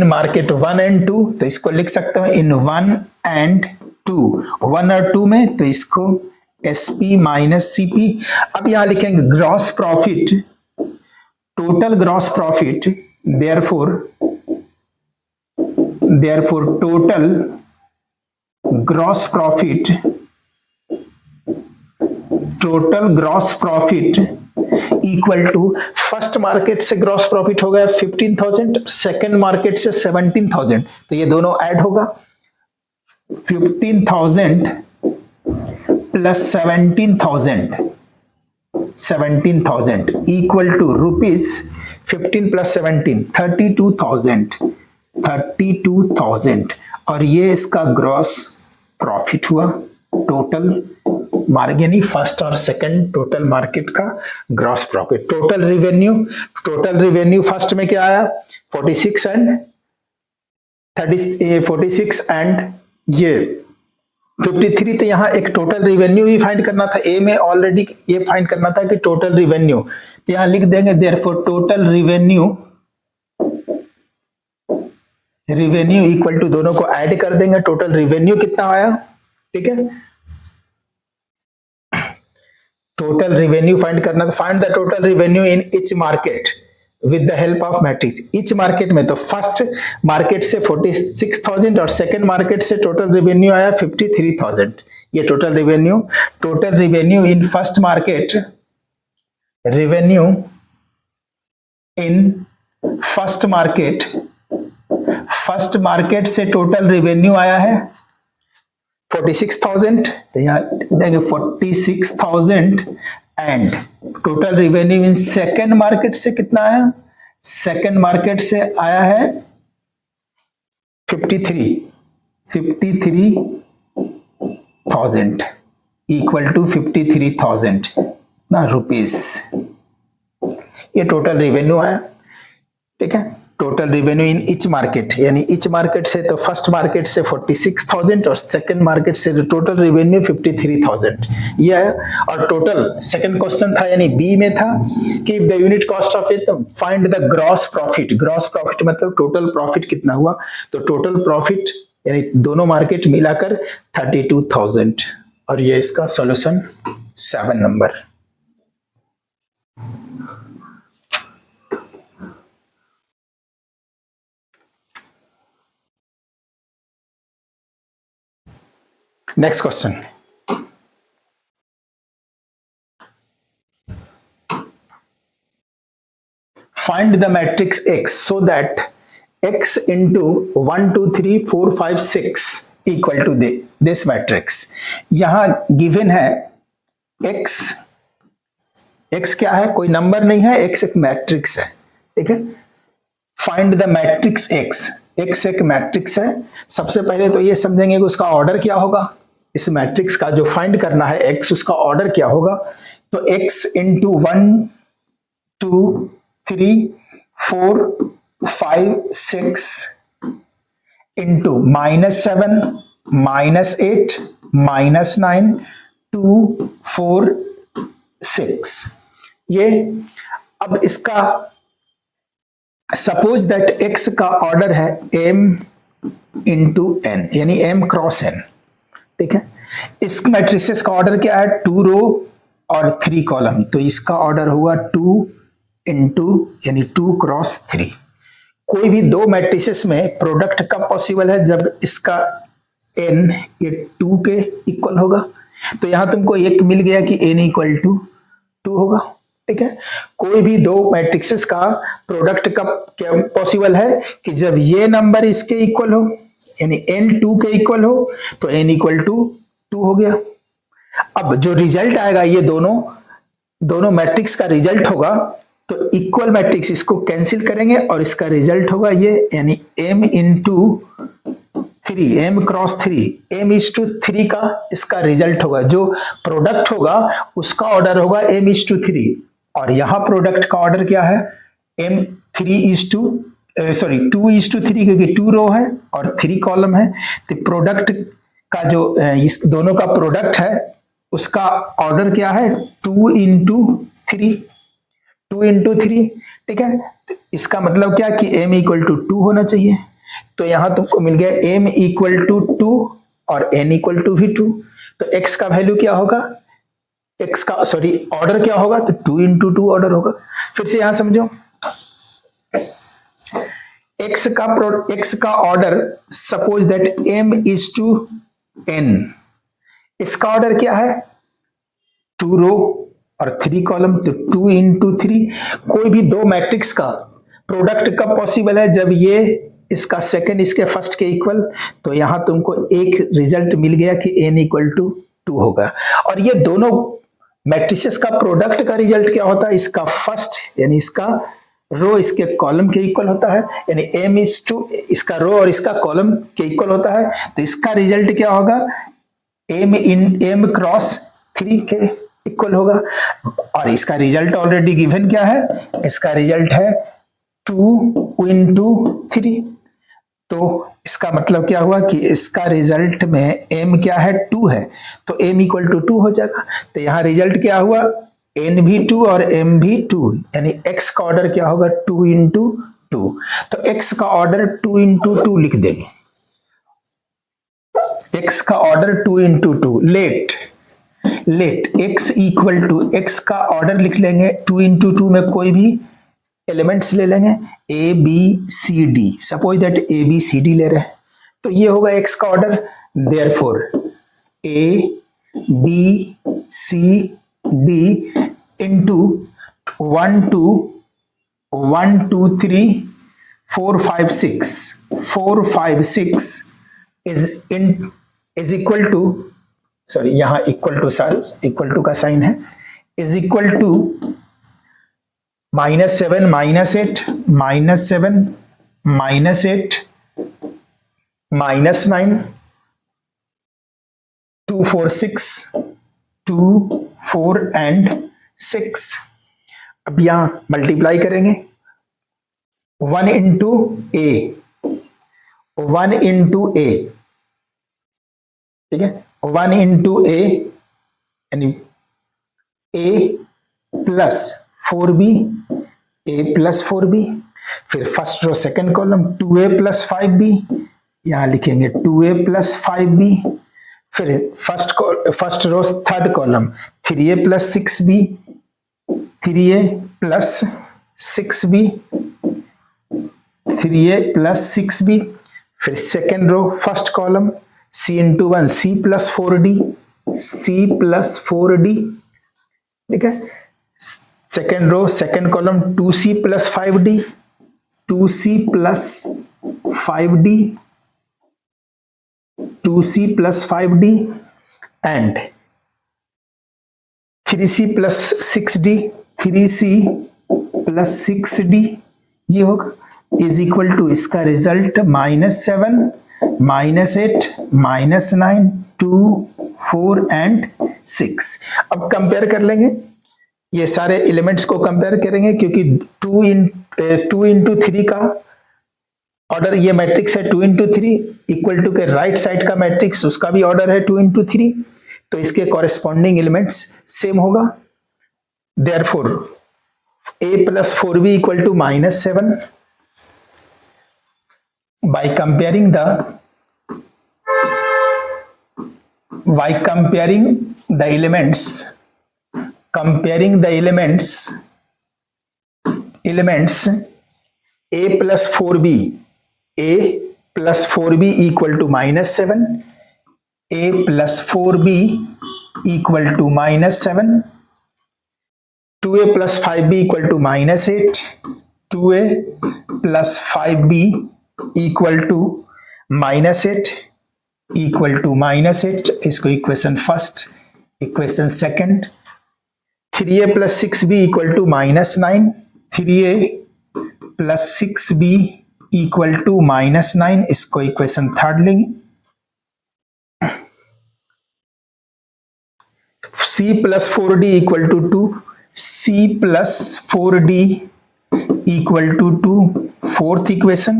market 1 and 2, तो इसको लिख सकते हो इन 1 एंड 2, 1 और 2 में, तो इसको एसपी माइनस सीपी। अब यहां लिखेंगे gross profit, total gross profit, therefore total gross profit equal to first market से ग्रॉस प्रॉफिट हो गया 15,000, सेकंड मार्केट से 17,000, तो ये दोनों ऐड होगा 15,000 plus 17,000 equal to rupees 15 plus 17 32,000 और ये इसका ग्रॉस प्रॉफिट हुआ टोटल मार्केट, यानी फर्स्ट और सेकंड टोटल मार्केट का gross profit. Total revenue first में क्या आया? 46 एंड ये 53, तो यहाँ एक टोटल रेवेन्यू भी फाइंड करना था, ए में ऑलरेडी ये फाइंड करना था कि टोटल रेवेन्यू, तो यहाँ लिख देंगे therefore total revenue equal to, दोनों को ऐड कर देंगे, टोटल रेवेन्यू कितना आया? ठीक है, टोटल रेवेन्यू फाइंड करना था, find the total revenue in each market with the help of matrix. Each market में तो फर्स्ट मार्केट से 46,000 और सेकंड मार्केट से टोटल रेवेन्यू आया 53,000, ये total revenue in first market, revenue in first market से टोटल रेवेन्यू आया है 46,000, तो यहाँ देंगे 46,000 and total revenue in second market से कितना आया? सेकेंड मार्केट से आया है 53,000 इक्वल टू 53,000 ना रुपीस, ये टोटल रेवेन्यू आया। ठीक है, total revenue in each market, यानी ईच मार्केट से तो फर्स्ट मार्केट से 46,000 और सेकंड मार्केट से टोटल रेवेन्यू 53,000 ये है। और टोटल सेकंड क्वेश्चन था यानी बी में था कि the unit cost of it find the gross profit. Gross profit मतलब टोटल प्रॉफिट कितना हुआ, तो टोटल प्रॉफिट यानी दोनों मार्केट मिलाकर 32,000 और ये इसका solution 7 number. Next question, find the matrix X so that X into 1 2 3 4 5 6 equal to this matrix। यहां गिवन है X क्या है, कोई नंबर नहीं है, X एक मैट्रिक्स है, ठीक है। फाइंड द मैट्रिक्स X एक मैट्रिक्स है। सबसे पहले तो ये समझेंगे कि उसका ऑर्डर क्या होगा, इस मैट्रिक्स का जो फाइंड करना है X उसका ऑर्डर क्या होगा। तो X इंटू 1 2 3 4 5 6 इंटू -7 -8 -9 2 4 6 ये। अब इसका सपोज दैट X का ऑर्डर है M इंटू N यानी M क्रॉस N, ठीक है। इस मैट्रिसेस का ऑर्डर क्या है, 2 रो और 3 कॉलम, तो इसका ऑर्डर हुआ 2 इंटू यानी 2 क्रॉस 3। कोई भी दो मैट्रिसेस में प्रोडक्ट कब पॉसिबल है, जब इसका n ये 2 के इक्वल होगा। तो यहां तुमको एक मिल गया कि n इक्वल टू 2 होगा, ठीक है। कोई भी दो मैट्रिक्सेस का प्रोडक्ट कब क्या पॉसिबल है कि जब ये नंबर इसके इक्वल हो यानी n 2 के इक्वल हो, तो n इक्वल टू 2 हो गया। अब जो रिजल्ट आएगा ये दोनों मैट्रिक्स का रिजल्ट होगा, तो इक्वल मैट्रिक्स इसको कैंसिल करेंगे और इसका रिजल्ट होगा ये यानी m into 3 m cross 3 m is to 3 का इसका रिजल्ट होगा। जो प्रोडक्ट होगा उसका ऑर्डर होगा m इज टू 3 और यहां प्रोडक्ट का ऑर्डर क्या है m 3 is to 2 is to 3 क्योंकि 2 रो है और 3 कॉलम है। तो प्रोडक्ट का जो इस दोनों का प्रोडक्ट है उसका ऑर्डर क्या है 2 इंटू 3 2 इंटू 3, ठीक है। तो इसका मतलब क्या कि m इक्वल टू 2 होना चाहिए। तो यहां तुमको मिल गया m इक्वल टू 2 और n इक्वल टू भी 2। तो x का वैल्यू क्या होगा, x का ऑर्डर क्या होगा, तो 2 इंटू 2 ऑर्डर होगा। फिर से यहां समझो, x का order suppose that m is to n, इसका ऑर्डर क्या है 2 रो और 3 कॉलम, तो 2 इंटू 3। कोई भी दो मैट्रिक्स का प्रोडक्ट कब पॉसिबल है, जब ये इसका सेकंड इसके फर्स्ट के इक्वल। तो यहां तुमको एक रिजल्ट मिल गया कि n इक्वल टू 2 होगा। और ये दोनों मैट्रिसेस का प्रोडक्ट का रिजल्ट क्या होता है, इसका फर्स्ट यानी इसका रो इसके कॉलम के इक्वल होता है, यानी m इज टू इसका रो और इसका कॉलम के इक्वल होता है। तो इसका रिजल्ट क्या होगा, m क्रॉस 3 के इक्वल होगा। और इसका रिजल्ट ऑलरेडी गिवन क्या है, इसका रिजल्ट है 2 इंटू 3। तो इसका मतलब क्या हुआ कि इसका रिजल्ट में m क्या है 2 है, तो m इक्वल टू 2 हो जाएगा। तो यहां रिजल्ट क्या हुआ n भी 2 और m भी 2, यानी x का ऑर्डर क्या होगा 2 इंटू 2। तो x का ऑर्डर 2 इंटू 2 लिख देंगे, x का order 2 into 2। Let x equal to x का ऑर्डर लिख लेंगे 2 इंटू 2 में कोई भी एलिमेंट्स ले लेंगे a b c d, suppose that a b c d ले रहे हैं, तो ये होगा x का order. Therefore a b c d into 1 2 3 4 5 6 is equal to, sorry यहां इक्वल टू का साइन है, इज इक्वल टू -7 -8 -7 -8 -9 2 4 6 2 4 एंड 6। अब यहां मल्टीप्लाई करेंगे 1 इंटू ए, 1 इंटू ए, ठीक है, 1 इंटू ए यानी ए प्लस 4b, ए प्लस 4b, फिर first row second column 2a plus 5b, यहां लिखेंगे 2a प्लस 5b, फिर first row third column 3a plus 6b, 3a plus 6b, 3a plus 6b, फिर second row first column c into 1 c plus 4d, c plus 4d, ठीक है, second row second column 2c plus 5d, 2c plus 5d, 2c plus 5d and 3c plus 6d, 3c plus 6d, ये होगा is equal to इसका result -7, -8, -9, 2, 4 and 6। अब compare कर लेंगे, ये सारे एलिमेंट्स को कंपेयर करेंगे क्योंकि 2 इंटू 3 का ऑर्डर, ये मैट्रिक्स है 2 इंटू 3 इक्वल टू के राइट साइड का मैट्रिक्स उसका भी ऑर्डर है 2 इंटू 3, तो इसके कॉरेस्पॉन्डिंग एलिमेंट्स सेम होगा। Therefore a plus 4b equal to -7। by comparing the elements a plus 4b equal to -7, a plus 4b equal to -7, 2a plus 5b equal to -8, 2a plus 5b equal to -8 equal to -8, इसको equation first, equation second, 3a plus 6b equal to -9, 3a plus 6b equal to -9, इसको equation third लेंगे, c plus 4d equal to 2, c plus 4d equal to 2, fourth equation,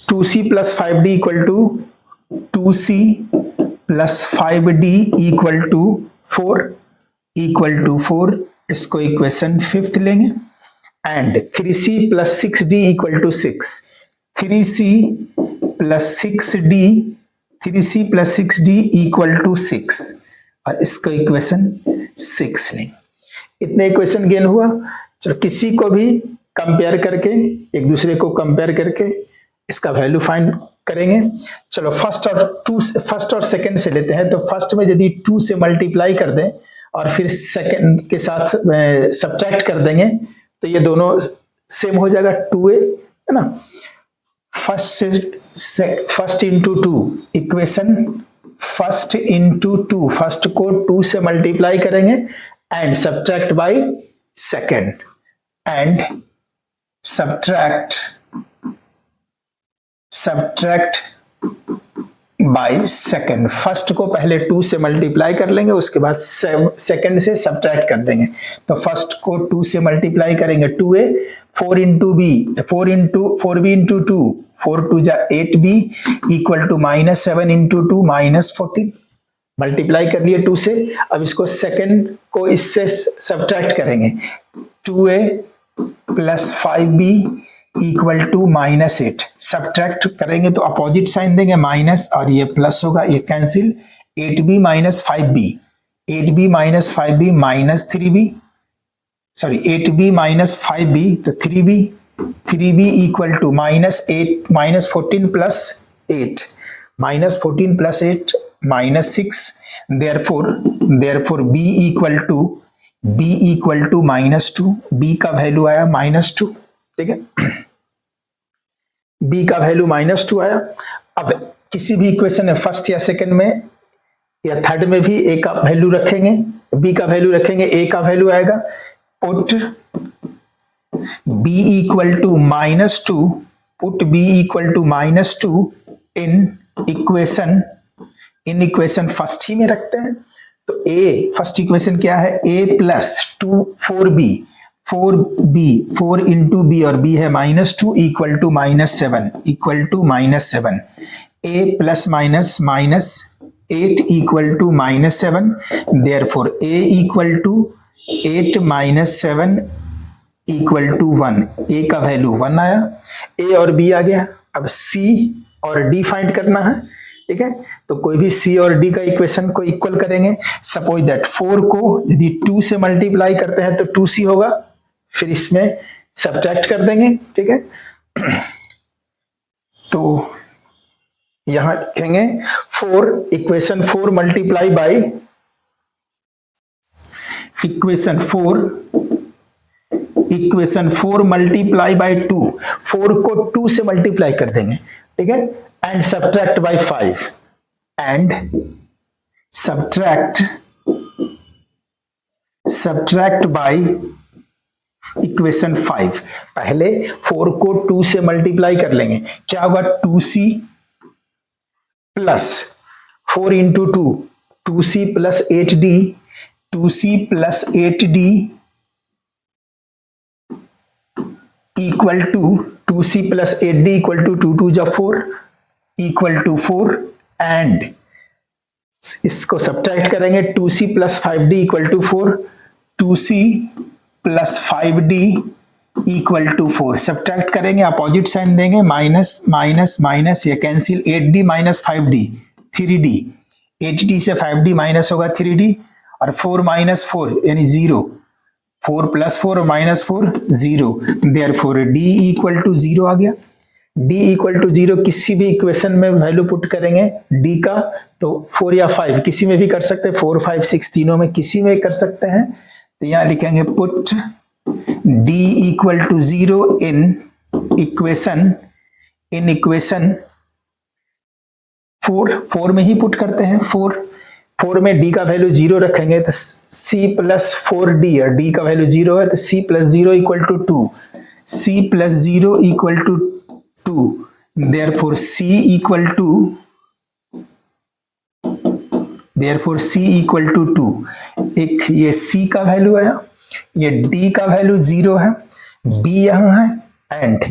2c plus 5d equal to 2c plus 5d equal to 4, इसको equation fifth लेंगे and 3c plus 6d equal to 6, 3c plus 6d equal to 6 और इसको equation 6 लेंगे। इतने equation gain हुआ। चलो किसी को भी कंपेयर करके, एक दूसरे को कंपेयर करके इसका वैल्यू फाइंड करेंगे। चलो फर्स्ट और सेकंड से लेते हैं। तो फर्स्ट में यदि 2 से मल्टीप्लाई कर दें और फिर सेकंड के साथ सब्ट्रैक्ट कर देंगे तो ये दोनों सेम हो जाएगा, 2a है ना। First into 2 equation, first into 2, first को 2 से मल्टीप्लाई करेंगे and subtract by second and subtract by second. First को पहले 2 से मल्टीप्लाई कर लेंगे, उसके बाद सेकंड से सब्ट्रैक्ट कर देंगे। तो फर्स्ट को 2 से मल्टीप्लाई करेंगे 2a, 4 into b, 4b into 2, 4 2 जा 8b equal to -7 into 2 -14। Multiply कर लिए 2 से। अब इसको सेकंड को इससे सब्ट्रैक्ट करेंगे, 2a plus 5b equal to -8। Subtract करेंगे तो अपोजिट साइन देंगे, माइनस और ये प्लस होगा, ये cancel. 8b minus 5b, 8b minus 5b minus 3b, sorry 8b minus 5b तो 3b equal to -14 plus 8, -14 plus 8 -6। Therefore b equal to -2, b का value आया -2, ठीक है। b का वैल्यू -2 आया। अब किसी भी इक्वेशन में फर्स्ट या सेकंड में या थर्ड में भी a का वैल्यू रखेंगे, b का वैल्यू रखेंगे, a का वैल्यू आएगा। Put b equal to -2, put b equal to -2 in equation first ही में रखते हैं। तो a फर्स्ट इक्वेशन क्या है, a plus 4b, 4 into B और बी है -2 equal to -7 a plus minus -8 equal to -7 therefore a equal to 8 - 7 equal to 1 a का वैल्यू 1 आया a और b आ गया। अब c और d फाइंड करना है, ठीक है। तो कोई भी c और d का इक्वेशन को इक्वल करेंगे। सपोज दैट 4 को यदि 2 से मल्टीप्लाई करते हैं तो 2c होगा, फिर इसमें सब्ट्रैक्ट कर देंगे, ठीक है। तो यहां लिखेंगे 4 equation 4 multiply by equation 4 multiply by 2, 4 को 2 से मल्टीप्लाई कर देंगे, ठीक है। And subtract by 5 and subtract by equation 5। पहले 4 को 2 से मल्टीप्लाई कर लेंगे, क्या होगा 2c plus 4 into 2c plus 8d 2c plus 8d equal to 2c plus 8d equal to 2 2 जा 4 इक्वल टू 4 एंड इसको सब्ट्रैक्ट करेंगे 2c plus 5d equal to 4 2c plus 5d equal to 4 subtract करेंगे, opposite sign देंगे, minus minus minus ये cancel 8d minus 5d 3d 8d से 5d minus होगा 3d और 4 minus 4 यानी 0 4 plus 4 minus 4 0 therefore d equal to 0 आ गया। d equal to 0 किसी भी इक्वेशन में वैल्यू पुट करेंगे d का तो 4 या 5 किसी में भी कर सकते हैं, 4 5 6 तीनों में किसी में कर सकते हैं। तो यहां लिखेंगे put d equal to 0 in equation 4 में ही पुट करते हैं। 4 में d का वैल्यू 0 रखेंगे तो c प्लस 4d और d का वैल्यू 0 है तो c plus 0 equal to 2 c plus 0 equal to 2 therefore c equal to 2। एक ये c का वैल्यू है, ये d का वैल्यू 0 है, b यहां है एंड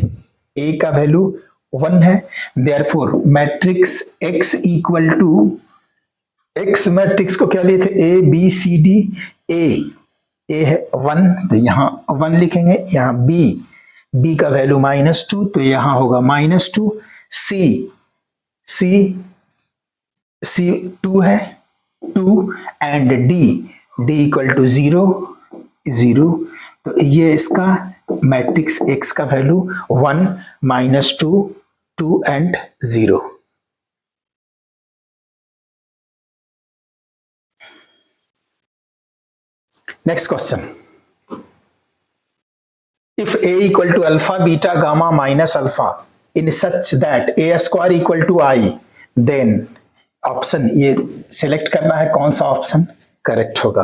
a का वैल्यू 1 है। Therefore matrix x equal to x matrix को क्या लिए थे a b c d a है 1 तो यहाँ 1 लिखेंगे, यहाँ b का वैल्यू -2 तो यहाँ होगा -2 c 2 है 2 एंड d इक्वल टू 0 तो ये इसका मैट्रिक्स x का value 1 -2 2 and 0। Next question. If a equal to alpha, beta, gamma minus alpha in such that a square equal to I, then option ये select करना है कौन सा ऑप्शन करेक्ट होगा।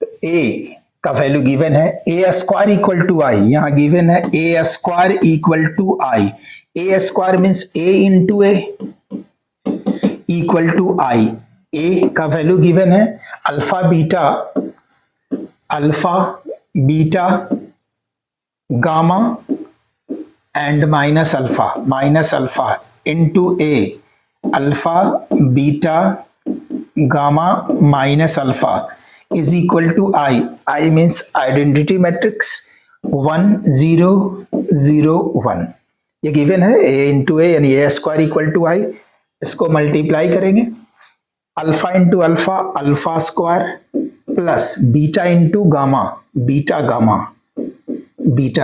तो a का वैल्यू गिवन है a square equal to i, यहाँ गिवन है a square equal to i, a square means a into a equal to i, a का वैल्यू गिवन है alpha beta gamma and minus alpha into A alpha beta gamma minus alpha is equal to I means identity matrix 1 0 0 1 ये given है a into A यानी A square equal to I. इसको multiply करेंगे alpha into alpha square plus beta into gamma beta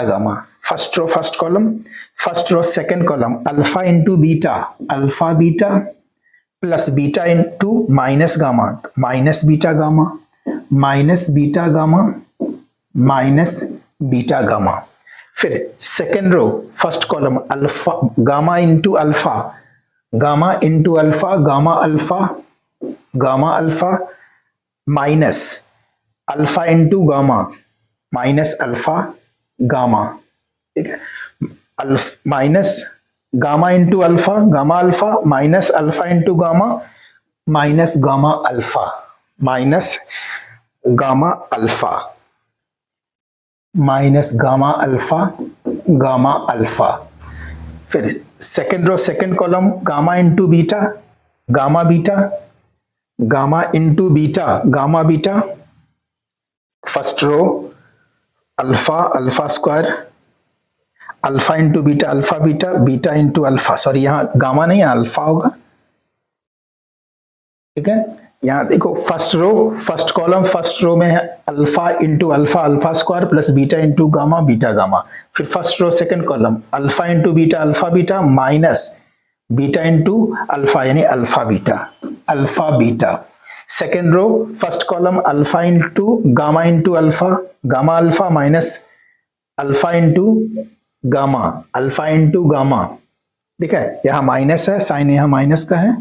gamma first row first column, first row second column alpha into beta plus beta into minus beta gamma. फिर second row first column alpha gamma into alpha minus alpha into gamma minus alpha gamma, ठीक है। Minus gamma into alpha minus alpha into gamma minus gamma alpha minus gamma alpha. फिर second row second column gamma into beta, gamma beta. First row alpha square, alpha into beta, alpha beta, beta into alpha, sorry यहाँ gamma नहीं alpha होगा, ठीक है। यहाँ देखो first row first column first row में है alpha into alpha square plus beta into gamma beta gamma. फिर first row second column alpha into beta alpha beta minus beta into alpha यानी alpha beta. Second row first column alpha into alpha, gamma alpha minus alpha into gamma, ठीक है। यहाँ minus है, sign यहाँ minus का है,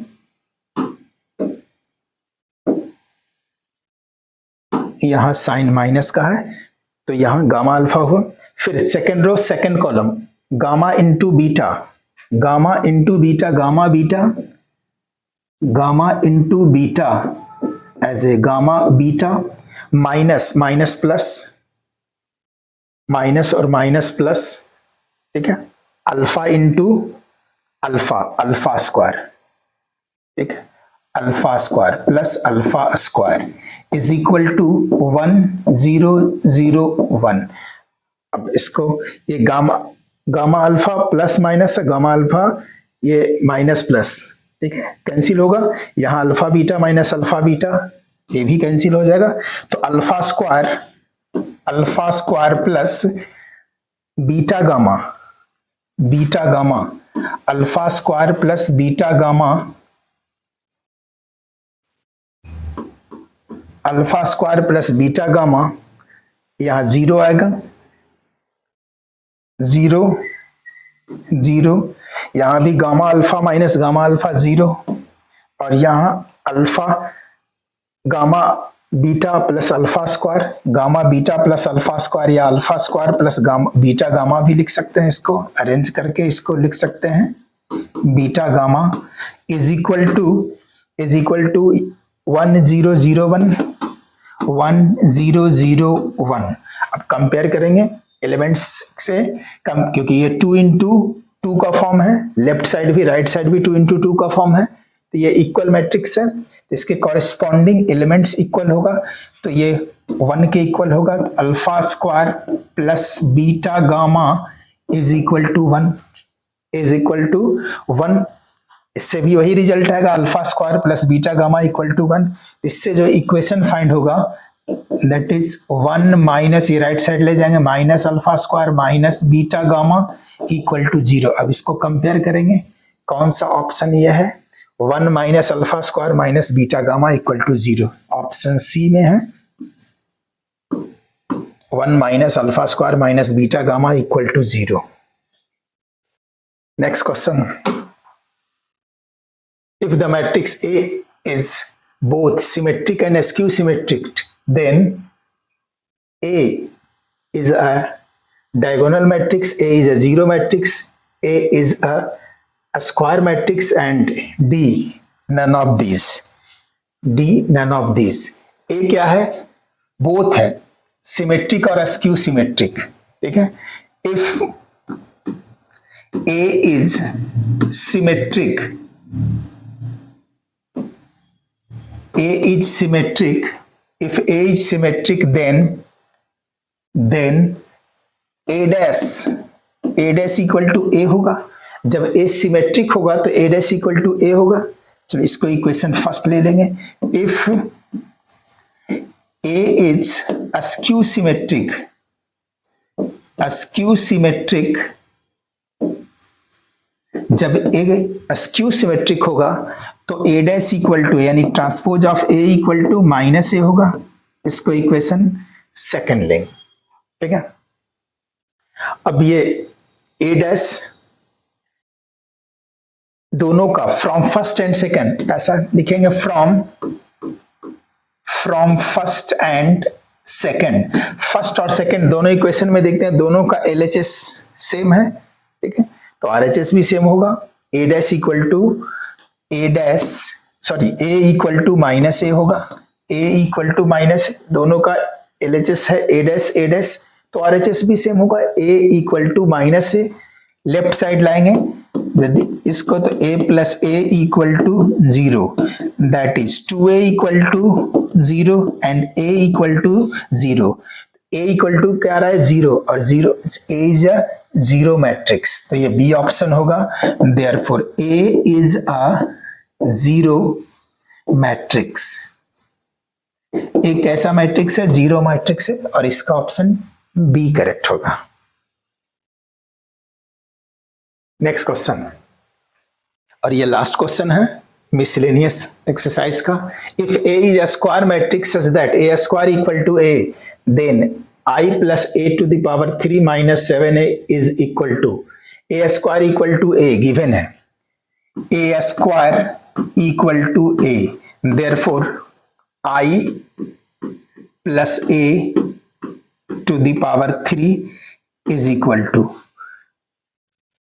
यहाँ sign minus का है, तो यहाँ गामा अल्फा हुआ। फिर second row second column gamma into beta gamma into beta as A gamma beta minus plus minus और माइनस प्लस, ठीक है, अल्फा इंटू अल्फा स्क्वायर, ठीक है, alpha square plus alpha square is equal to 1001। अब इसको ये gamma alpha plus minus gamma alpha ये minus plus, ठीक है, कैंसिल होगा। यहाँ alpha beta minus alpha beta ये भी कैंसिल हो जाएगा। तो alpha square plus beta gamma alpha square plus beta gamma, alpha square plus beta gamma, यहां जीरो आएगा, जीरो, यहां भी gamma alpha minus gamma alpha zero, और यहां alpha gamma beta plus alpha square, gamma beta plus alpha square या alpha square plus beta gamma भी लिख सकते हैं, इसको अरेंज करके इसको लिख सकते हैं beta gamma is equal to 1001। अब कंपेयर करेंगे एलिमेंट्स से कम, क्योंकि ये 2 इंटू 2 का फॉर्म है, लेफ्ट साइड भी राइट साइड भी 2 इंटू 2 का फॉर्म है, तो ये इक्वल मैट्रिक्स है, इसके कॉरेस्पॉन्डिंग एलिमेंट्स इक्वल होगा, तो ये 1 के इक्वल होगा। तो alpha square plus beta gamma is equal to 1। इससे भी वही रिजल्ट आएगा, alpha square plus beta gamma equal to 1। इससे जो इक्वेशन फाइंड होगा दैट इज 1 माइनस, ये राइट साइड ले जाएंगे, minus alpha square minus beta gamma equal to 0। अब इसको कंपेयर करेंगे, कौन सा ऑप्शन ये है, 1 minus alpha square minus beta gamma equal to 0, option C में है 1 minus alpha square minus beta gamma equal to 0। Next question, if the matrix A is both symmetric and skew symmetric, then A is a diagonal matrix, A is a zero matrix, A is a square matrix, and D none of these। A क्या है, both है, symmetric और skew symmetric, ठीक है। if A is symmetric, if A is symmetric, then A dash equal to A होगा। जब A symmetric होगा तो A dash equal to A होगा। चलो इसको इक्वेशन फर्स्ट ले लेंगे, if A is skew symmetric, जब A स्क्यू सिमेट्रिक होगा तो A डैश इक्वल टू यानी transpose of A equal to minus A होगा। इसको इक्वेशन सेकंड लेंगे, ठीक है। अब ये A डैश दोनों का फ्रॉम फर्स्ट एंड सेकंड ऐसा लिखेंगे, from first and second, first और सेकंड दोनों इक्वेशन में देखते हैं, दोनों का LHS सेम है, ठीक है, तो RHS भी सेम होगा। A dash equal to A equal to minus A होगा, A इक्वल टू माइनस, दोनों का LHS है A डैश, तो RHS भी सेम होगा, a equal to minus A, left side लाएंगे यदि इसको तो a plus A equal to 0, that is 2a equal to 0 and a equal to 0। a equal to क्या आ रहा है 0 और 0 a इज अ 0 मैट्रिक्स, तो ये बी ऑप्शन होगा। Therefore a is a 0 matrix. एक ऐसा मैट्रिक्स है 0 मैट्रिक्स है और इसका ऑप्शन बी करेक्ट होगा। नेक्स्ट क्वेश्चन, और ये लास्ट क्वेश्चन है मिसलेनियस एक्सरसाइज का। If A is a square matrix such that A square equal to A, then I plus A to the power 3 minus 7a is equal to A square equal to A given है, A square equal to A, therefore I plus A to the power 3 is equal to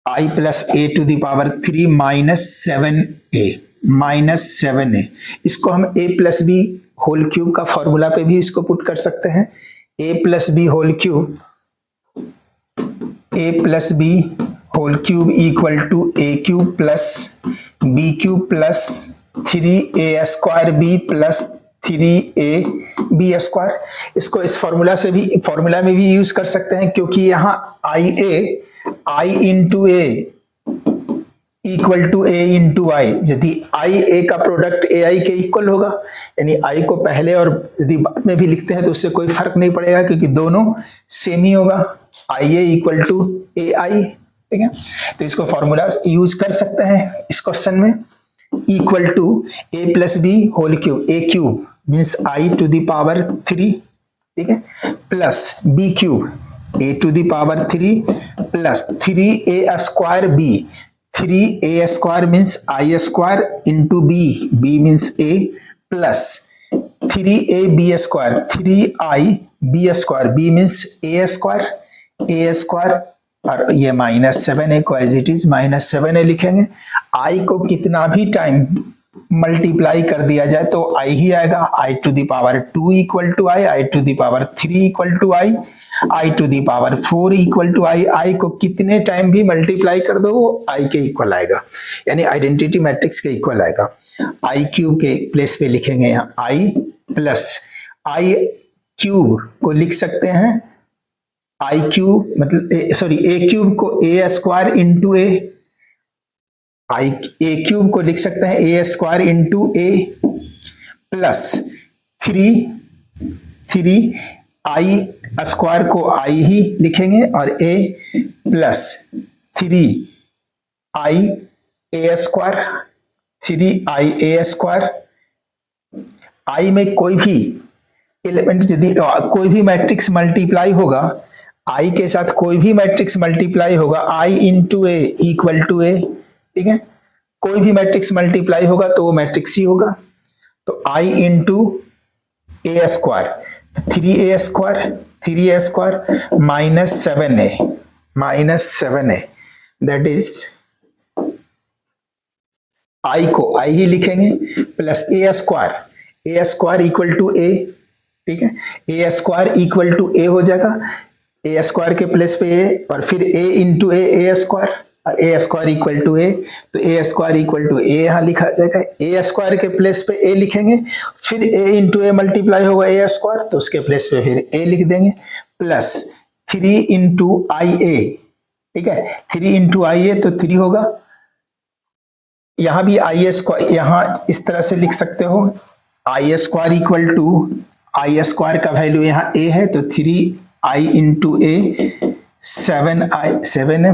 I plus A to the power 3 minus 7a। इसको हम a plus B whole cube का formula पे भी इसको put कर सकते हैं। a plus B whole cube, a plus B whole cube equal to a cube plus b cube plus 3a square b plus 3a b square. इसको इस formula में भी यूज कर सकते हैं, क्योंकि यहाँ i into A equal to A into I, यदि आई ए का प्रोडक्ट ए आई के इक्वल होगा, यानी आई को पहले और यदि बाद में भी लिखते हैं तो उससे कोई फर्क नहीं पड़ेगा, क्योंकि दोनों सेम ही होगा, आई ए इक्वल टू ए आई। ठीक है, तो इसको फॉर्मूला यूज कर सकते हैं इस क्वेश्चन में। Equal to A plus B whole cube, A cube means I to the power 3, ठीक है, plus B cube a to the power 3 plus 3a square b, 3a square means I square into b, b means a, plus 3ab square, 3i b square, b means a square, और ये -7a को as it is -7a लिखेंगे। i को कितना भी time multiply कर दिया जाए तो i ही आएगा, i to the power 2 equal to i to the power 3 equal to i to the power 4 equal to i को कितने टाइम भी मल्टीप्लाई कर दो वो i के इक्वल आएगा, यानी आइडेंटिटी मैट्रिक्स के इक्वल आएगा। i क्यूब के प्लेस पे लिखेंगे यहाँ i प्लस i क्यूब को लिख सकते हैं i क्यूब मतलब a क्यूब को a square into A cube को लिख सकते हैं ए स्क्वायर इंटू ए प्लस 3 आई स्क्वायर को आई ही लिखेंगे और ए प्लस 3 आई ए स्क्वायर, 3 आई ए स्क्वायर। आई में कोई भी एलिमेंट यदि कोई भी मैट्रिक्स मल्टीप्लाई होगा, आई के साथ कोई भी मैट्रिक्स मल्टीप्लाई होगा, आई इंटू ए इक्वल टू ए, ठीक है, कोई भी मैट्रिक्स मल्टीप्लाई होगा तो वो मैट्रिक्स ही होगा। तो i into A square, 3a square -7a, that is i को i ही लिखेंगे plus A square equal to a, ठीक है, A square equal to a हो जाएगा, ए स्क्वायर के प्लेस पे a और फिर a इंटू ए स्क्वायर और A square equal to A, तो A square equal to A यहाँ लिखा जाएगा, ए स्क्वायर के प्लेस पे ए लिखेंगे, फिर ए इंटू ए मल्टीप्लाई होगा ए स्क्वायर तो उसके प्लेस पे फिर ए लिख देंगे, प्लस 3 इंटू आई ए, ठीक है, 3 इंटू आई ए तो 3 होगा। यहाँ भी आई ए स्क्वायर यहाँ इस तरह से लिख सकते हो, I square equal to I square का वैल्यू यहाँ ए है तो 3 आई इंटू ए 7 है,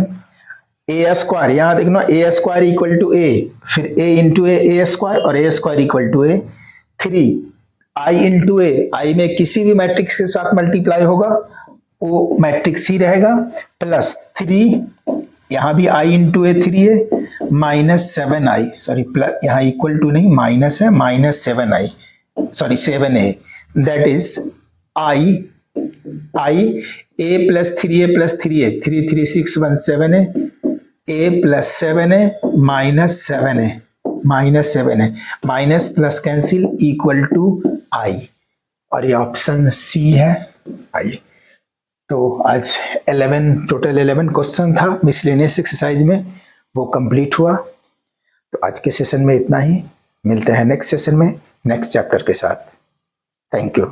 ए स्क्वायर यहाँ देखना A square equal to A, फिर ए इंटू ए स्क्वायर और A square equal to A, 3 I into A, I में किसी भी मैट्रिक्स के साथ मल्टीप्लाई होगा वो मैट्रिक्स ही रहेगा, प्लस 3 यहाँ भी आई इंटू ए 3 है, -7i, सॉरी प्लस यहाँ इक्वल टू नहीं माइनस है, -7i, sorry 7a, that is i a plus 3a plus 3a, 3 3 6 1 7a, a plus 7a -7a, minus plus cancel equal to i, और ये option C है। आइए तो आज 11 टोटल 11 क्वेश्चन था मिसलेनियस एक्सरसाइज में, वो कंप्लीट हुआ। तो आज के सेशन में इतना ही, मिलते हैं नेक्स्ट सेशन में नेक्स्ट चैप्टर के साथ। Thank you.